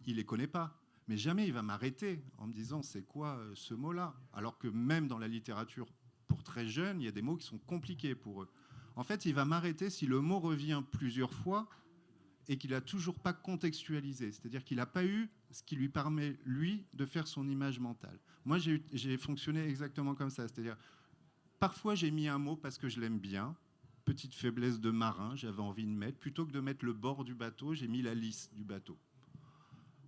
il ne les connaît pas. Mais jamais il va m'arrêter en me disant c'est quoi ce mot-là, alors que même dans la littérature pour très jeunes, il y a des mots qui sont compliqués pour eux. En fait, il va m'arrêter si le mot revient plusieurs fois et qu'il n'a toujours pas contextualisé. C'est-à-dire qu'il n'a pas eu ce qui lui permet, lui, de faire son image mentale. Moi, j'ai fonctionné exactement comme ça. C'est-à-dire, parfois, j'ai mis un mot parce que je l'aime bien. Petite faiblesse de marin, j'avais envie de mettre. Plutôt que de mettre le bord du bateau, j'ai mis la lisse du bateau.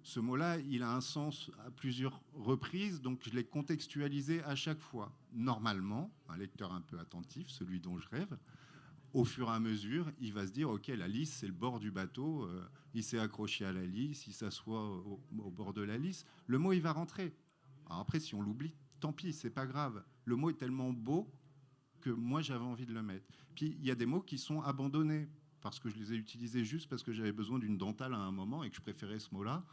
Ce mot-là, il a un sens à plusieurs reprises, donc je l'ai contextualisé à chaque fois. Normalement, un lecteur un peu attentif, celui dont je rêve, au fur et à mesure, il va se dire, OK, la lisse, c'est le bord du bateau, il s'est accroché à la lisse, il s'assoit au bord de la lisse. Le mot, il va rentrer. Alors après, si on l'oublie, tant pis, c'est pas grave. Le mot est tellement beau que moi, j'avais envie de le mettre. Puis, il y a des mots qui sont abandonnés, parce que je les ai utilisés juste parce que j'avais besoin d'une dentale à un moment et que je préférais ce mot-là.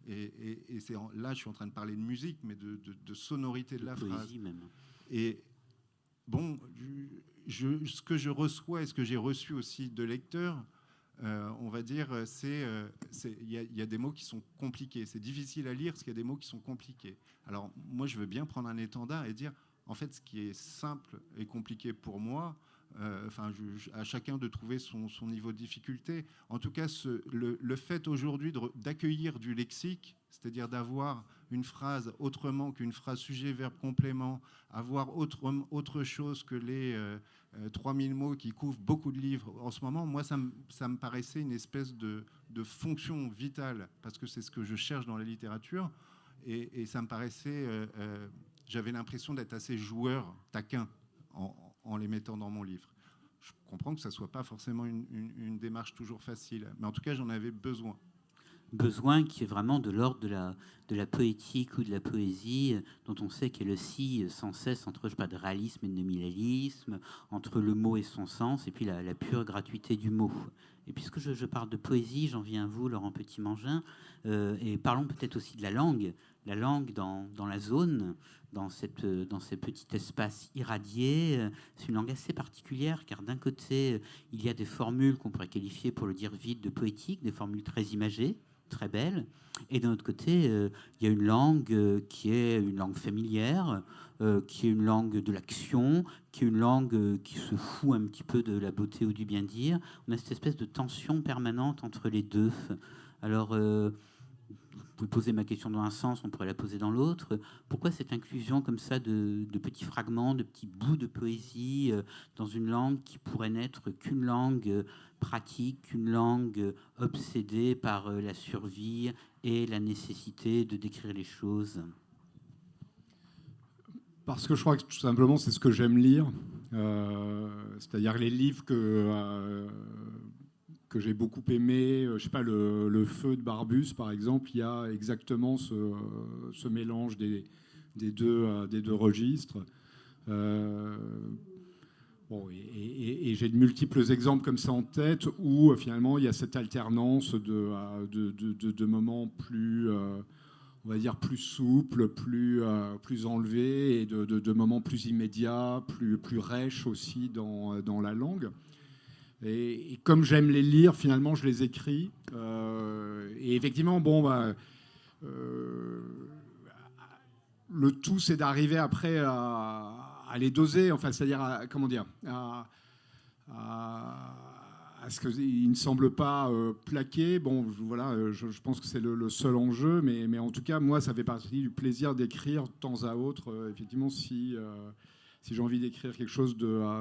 Et là, je suis en train de parler de musique, mais de sonorité de la phrase. Même. Et bon, ce que je reçois et ce que j'ai reçu aussi de lecteurs, on va dire, il y a des mots qui sont compliqués. C'est difficile à lire parce qu'il y a des mots qui sont compliqués. Alors, moi, je veux bien prendre un étendard et dire, en fait, ce qui est simple et compliqué pour moi, à chacun de trouver son niveau de difficulté. En tout cas, le fait aujourd'hui d'accueillir du lexique, c'est-à-dire d'avoir une phrase autrement qu'une phrase sujet, verbe, complément, avoir autre chose que les 3000 mots qui couvrent beaucoup de livres. En ce moment, moi, ça me paraissait une espèce de fonction vitale, parce que c'est ce que je cherche dans la littérature, et ça me paraissait... j'avais l'impression d'être assez joueur, taquin, en les mettant dans mon livre. Je comprends que ça ne soit pas forcément une démarche toujours facile, mais en tout cas, j'en avais besoin. Besoin qui est vraiment de l'ordre de la poétique ou de la poésie, dont on sait qu'elle oscille sans cesse entre, je sais pas, de réalisme et de nominalisme, entre le mot et son sens, et puis la pure gratuité du mot. Et puisque je parle de poésie, j'en viens à vous, Laurent Petit-Mangin, et parlons peut-être aussi de la langue dans la zone, dans ce petit espace irradié. C'est une langue assez particulière, car d'un côté, il y a des formules qu'on pourrait qualifier, pour le dire vite, de poétiques, des formules très imagées, très belle, et d'un autre côté, il y a une langue qui est une langue familière, qui est une langue de l'action, qui est une langue qui se fout un petit peu de la beauté ou du bien dire. On a cette espèce de tension permanente entre les deux. Alors, vous pouvez poser ma question dans un sens, on pourrait la poser dans l'autre. Pourquoi cette inclusion comme ça de petits fragments, de petits bouts de poésie dans une langue qui pourrait n'être qu'une langue pratique, qu'une langue obsédée par la survie et la nécessité de décrire les choses? Parce que je crois que tout simplement c'est ce que j'aime lire, c'est-à-dire les livres que j'ai beaucoup aimé, je sais pas, le Feu de Barbus par exemple, il y a exactement ce mélange des deux registres. Et j'ai de multiples exemples comme ça en tête où finalement il y a cette alternance de moments plus, on va dire, plus souples, plus enlevés, et de moments plus immédiats, plus rêches aussi dans la langue. Et comme j'aime les lire, finalement, je les écris. Et effectivement, le tout, c'est d'arriver après à les doser. Enfin, c'est-à-dire, à ce qu'ils ne semblent pas plaquer. Bon, voilà, je pense que c'est le seul enjeu. Mais en tout cas, moi, ça fait partie du plaisir d'écrire de temps à autre. Effectivement, si j'ai envie d'écrire quelque chose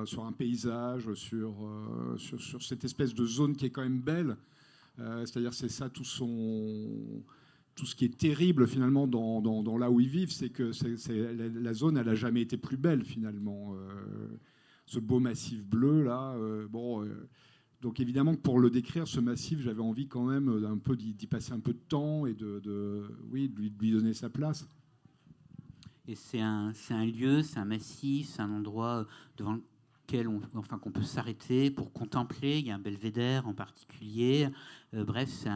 sur un paysage, sur cette espèce de zone qui est quand même belle, c'est-à-dire c'est ça tout ce qui est terrible finalement dans là où ils vivent, c'est que la zone, elle n'a jamais été plus belle finalement. Ce beau massif bleu là, donc évidemment que pour le décrire, ce massif, j'avais envie quand même d'y passer un peu de temps et de lui donner sa place. Et c'est un lieu, c'est un massif, c'est un endroit qu'on peut s'arrêter pour contempler. Il y a un belvédère en particulier. Bref, c'est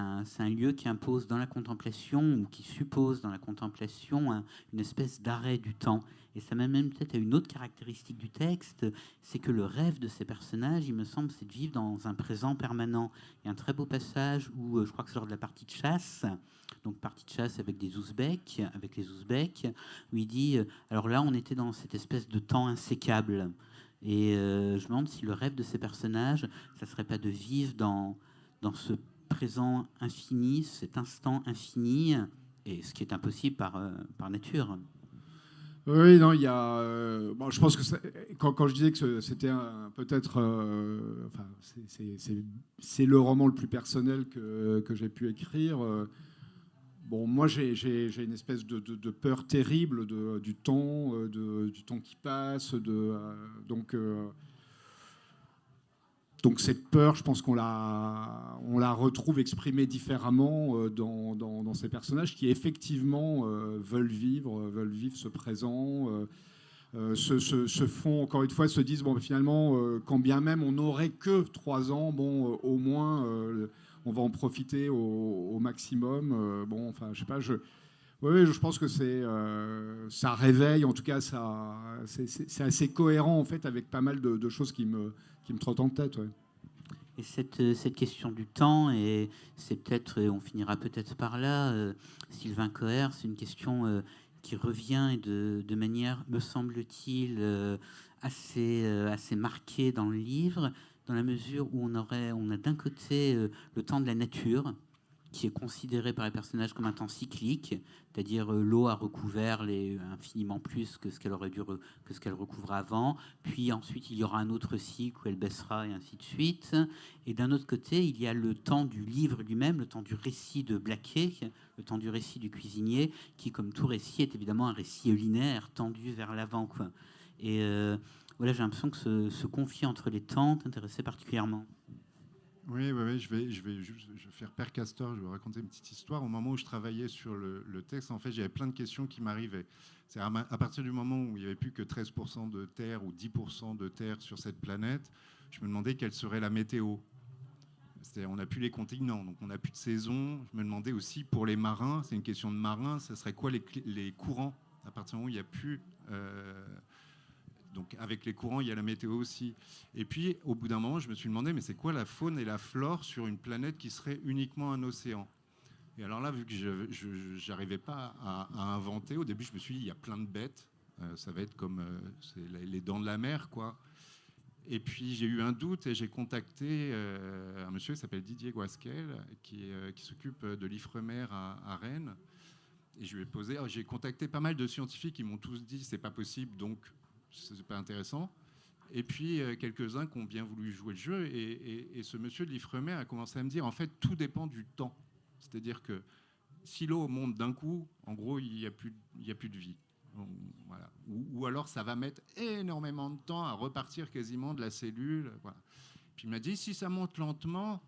un lieu qui impose dans la contemplation, ou qui suppose dans la contemplation une espèce d'arrêt du temps. Et ça mène même peut-être à une autre caractéristique du texte, c'est que le rêve de ces personnages, il me semble, c'est de vivre dans un présent permanent. Il y a un très beau passage où, je crois que c'est lors de la partie de chasse, donc partie de chasse avec les Ouzbeks, où il dit, alors là, on était dans cette espèce de temps insécable. Et je me demande si le rêve de ces personnages, ça serait pas de vivre dans ce présent infini, cet instant infini, et ce qui est impossible par nature. Oui, non, il y a. Bon, je pense que quand je disais que c'était peut-être, enfin, c'est le roman le plus personnel que j'ai pu écrire. Bon, moi, j'ai une espèce de peur terrible du temps, du temps qui passe. Donc cette peur, je pense qu'on la retrouve exprimée différemment dans ces personnages qui, effectivement, veulent vivre ce présent, se font, encore une fois, se disent, bon, finalement, quand bien même on n'aurait que 3 ans, bon, au moins... on va en profiter au maximum. Bon, enfin, je sais pas. Oui, je pense que ça réveille. En tout cas, c'est assez cohérent en fait avec pas mal de choses qui me trottent en tête. Ouais. Et cette question du temps, et c'est peut-être, on finira peut-être par là, Sylvain Coher, c'est une question qui revient et de manière, me semble-t-il, assez marquée dans le livre, dans la mesure où on a d'un côté le temps de la nature, qui est considéré par les personnages comme un temps cyclique, c'est-à-dire l'eau a recouvert infiniment plus que ce qu'elle recouvrait avant, puis ensuite il y aura un autre cycle où elle baissera, et ainsi de suite. Et d'un autre côté, il y a le temps du livre lui-même, le temps du récit de Blaquet, le temps du récit du cuisinier, qui, comme tout récit, est évidemment un récit linéaire, tendu vers l'avant, quoi. Et voilà, j'ai l'impression que ce conflit entre les temps t'intéressait particulièrement. Oui, je vais faire Père Castor, je vais raconter une petite histoire. Au moment où je travaillais sur le texte, en fait, j'avais plein de questions qui m'arrivaient. C'est à partir du moment où il n'y avait plus que 13% de terre ou 10% de terre sur cette planète, je me demandais quelle serait la météo. C'est-à-dire, on n'a plus les continents, donc on n'a plus de saison. Je me demandais aussi pour les marins, c'est une question de marins, ce serait quoi les courants à partir du moment où il n'y a plus... Donc avec les courants, il y a la météo aussi. Et puis, au bout d'un moment, je me suis demandé, mais c'est quoi la faune et la flore sur une planète qui serait uniquement un océan ? Et alors là, vu que je n'arrivais pas à inventer, au début, je me suis dit, il y a plein de bêtes. Ça va être comme c'est les dents de la mer, quoi. Et puis, j'ai eu un doute et j'ai contacté un monsieur qui s'appelle Didier Guasquel, qui s'occupe de l'Ifremer à Rennes. Et je lui ai posé... j'ai contacté pas mal de scientifiques qui m'ont tous dit, c'est pas possible, donc... c'est pas intéressant. Et puis, quelques-uns qui ont bien voulu jouer le jeu. Et ce monsieur de l'Ifremer a commencé à me dire, en fait, tout dépend du temps. C'est-à-dire que si l'eau monte d'un coup, en gros, il n'y a plus de vie. Voilà. Ou alors, ça va mettre énormément de temps à repartir quasiment de la cellule. Voilà. Puis il m'a dit, si ça monte lentement,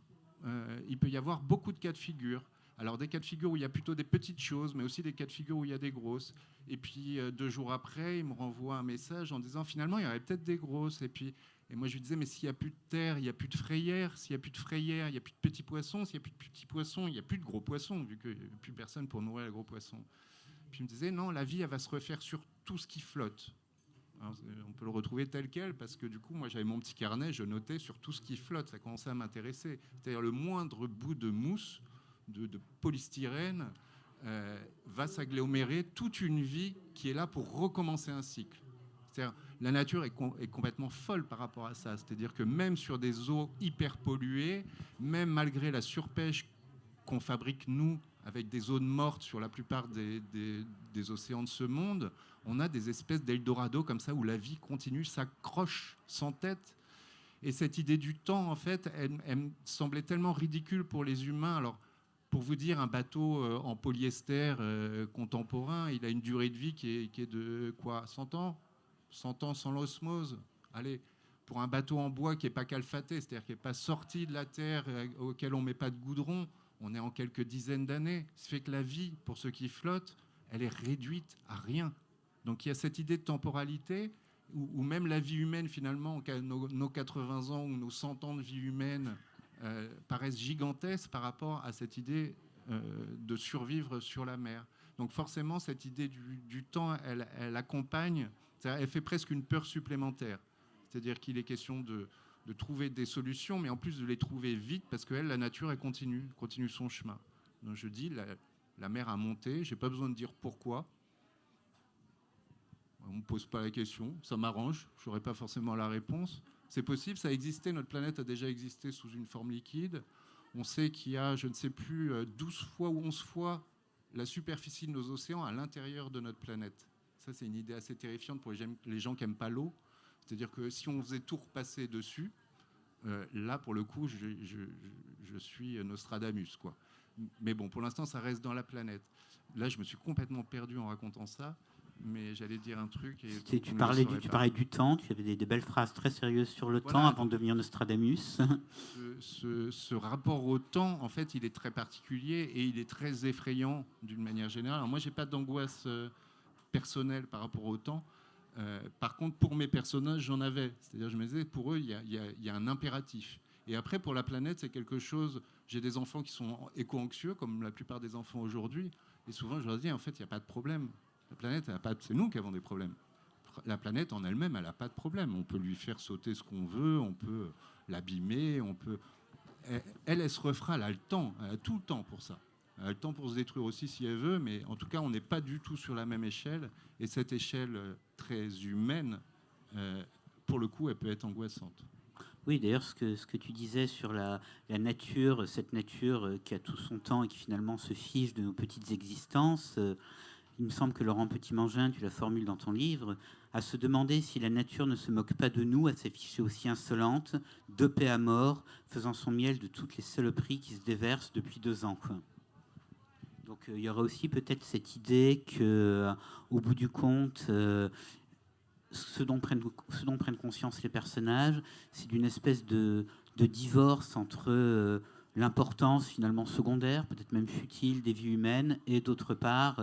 il peut y avoir beaucoup de cas de figure. Alors, des cas de figure où il y a plutôt des petites choses, mais aussi des cas de figure où il y a des grosses. Et puis, 2 jours après, il me renvoie un message en disant, finalement, il y aurait peut-être des grosses. Et moi, je lui disais, mais s'il n'y a plus de terre, il n'y a plus de frayère. S'il n'y a plus de frayère, il n'y a plus de petits poissons. S'il n'y a plus de petits poissons, il n'y a plus de gros poissons, vu qu'il n'y a plus personne pour nourrir les gros poissons. Puis il me disait, non, la vie, elle va se refaire sur tout ce qui flotte. Alors, on peut le retrouver tel quel, parce que du coup, moi, j'avais mon petit carnet, je notais sur tout ce qui flotte. Ça commençait à m'intéresser. C'est-à-dire le moindre bout de mousse, de polystyrène, va s'agglomérer toute une vie qui est là pour recommencer un cycle. C'est-à-dire, la nature est complètement folle par rapport à ça. C'est-à-dire que même sur des eaux hyper polluées, même malgré la surpêche qu'on fabrique, nous, avec des zones mortes sur la plupart des océans de ce monde, on a des espèces d'Eldorado comme ça, où la vie continue, s'accroche sans tête. Et cette idée du temps, en fait, elle me semblait tellement ridicule pour les humains. Alors, pour vous dire, un bateau en polyester contemporain, il a une durée de vie qui est de quoi, 100 ans 100 ans sans l'osmose. Allez, pour un bateau en bois qui n'est pas calfaté, c'est-à-dire qui n'est pas sorti de la terre, auquel on ne met pas de goudron, on est en quelques dizaines d'années. Ça fait que la vie, pour ceux qui flottent, elle est réduite à rien. Donc il y a cette idée de temporalité ou même la vie humaine, finalement, nos 80 ans ou nos 100 ans de vie humaine paraissent gigantesques par rapport à cette idée de survivre sur la mer. Donc forcément, cette idée du temps, elle accompagne, elle fait presque une peur supplémentaire. C'est-à-dire qu'il est question de trouver des solutions, mais en plus de les trouver vite, parce que la nature, elle continue son chemin. Donc je dis, la mer a monté, je n'ai pas besoin de dire pourquoi. On ne me pose pas la question, ça m'arrange, je n'aurai pas forcément la réponse. C'est possible, ça a existé, notre planète a déjà existé sous une forme liquide. On sait qu'il y a, je ne sais plus, 12 fois ou 11 fois la superficie de nos océans à l'intérieur de notre planète. Ça, c'est une idée assez terrifiante pour les gens qui n'aiment pas l'eau. C'est-à-dire que si on faisait tout repasser dessus, là, pour le coup, je suis Nostradamus, quoi. Mais bon, pour l'instant, ça reste dans la planète. Là, je me suis complètement perdu en racontant ça. Mais j'allais dire un truc. Et tu parlais du temps, tu avais des belles phrases très sérieuses sur le temps avant de devenir Nostradamus. Ce rapport au temps, en fait, il est très particulier et il est très effrayant d'une manière générale. Alors moi, je n'ai pas d'angoisse personnelle par rapport au temps. Par contre, pour mes personnages, j'en avais. C'est-à-dire, je me disais, pour eux, il y a un impératif. Et après, pour la planète, c'est quelque chose... J'ai des enfants qui sont éco-anxieux, comme la plupart des enfants aujourd'hui. Et souvent, je leur dis, en fait, il n'y a pas de problème. La planète, c'est nous qui avons des problèmes. La planète en elle-même, elle n'a pas de problème. On peut lui faire sauter ce qu'on veut, on peut l'abîmer, on peut... Elle se refera, elle a le temps, elle a tout le temps pour ça. Elle a le temps pour se détruire aussi si elle veut, mais en tout cas, on n'est pas du tout sur la même échelle. Et cette échelle très humaine, pour le coup, elle peut être angoissante. Oui, d'ailleurs, ce que tu disais sur la nature, cette nature qui a tout son temps et qui finalement se fiche de nos petites existences... il me semble que Laurent Petit-Mangin, tu la formules dans ton livre, à se demander si la nature ne se moque pas de nous, à s'afficher aussi insolente, dopée à mort, faisant son miel de toutes les saloperies qui se déversent depuis 2 ans, quoi. Donc il y aura aussi peut-être cette idée que, au bout du compte, ce dont prennent conscience les personnages, c'est d'une espèce de divorce entre l'importance finalement secondaire, peut-être même futile, des vies humaines, et d'autre part...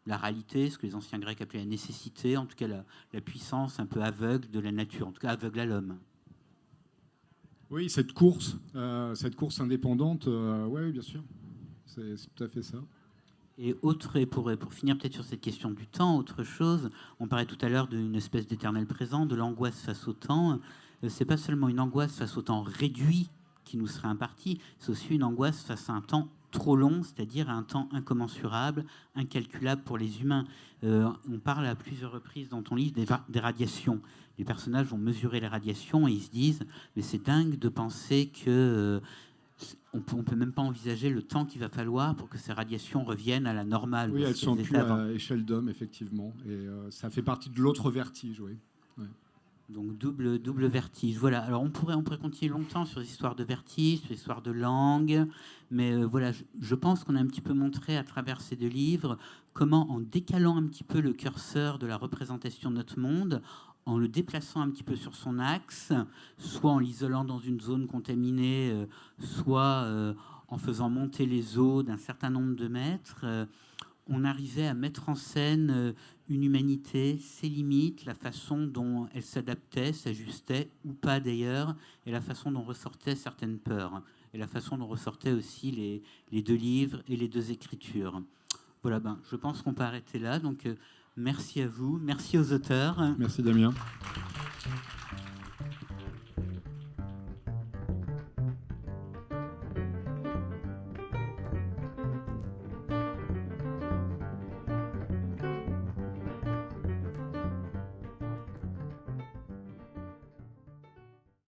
la réalité, ce que les anciens Grecs appelaient la nécessité, en tout cas la puissance un peu aveugle de la nature, en tout cas aveugle à l'homme. Oui, cette course indépendante, oui, bien sûr, c'est tout à fait ça. Et pour finir peut-être sur cette question du temps, autre chose, on parlait tout à l'heure d'une espèce d'éternel présent, de l'angoisse face au temps. C'est pas seulement une angoisse face au temps réduit qui nous serait imparti, c'est aussi une angoisse face à un temps trop long, c'est-à-dire à un temps incommensurable, incalculable pour les humains. On parle à plusieurs reprises dans ton livre des radiations. Les personnages vont mesurer les radiations et ils se disent « mais c'est dingue de penser que on peut même pas envisager le temps qu'il va falloir pour que ces radiations reviennent à la normale. » Oui, elles sont plus à échelle d'homme, effectivement. Et ça fait partie de l'autre vertige, oui. Ouais. Donc double vertige. Voilà. Alors on pourrait continuer longtemps sur l'histoire de vertige, sur l'histoire de langue, mais voilà, je pense qu'on a un petit peu montré à travers ces 2 livres comment, en décalant un petit peu le curseur de la représentation de notre monde, en le déplaçant un petit peu sur son axe, soit en l'isolant dans une zone contaminée, soit en faisant monter les eaux d'un certain nombre de mètres, on arrivait à mettre en scène une humanité, ses limites, la façon dont elle s'adaptait, s'ajustait, ou pas d'ailleurs, et la façon dont ressortaient certaines peurs, et la façon dont ressortaient aussi les 2 livres et les 2 écritures. Voilà, je pense qu'on peut arrêter là. Donc, merci à vous, merci aux auteurs. Merci Damien.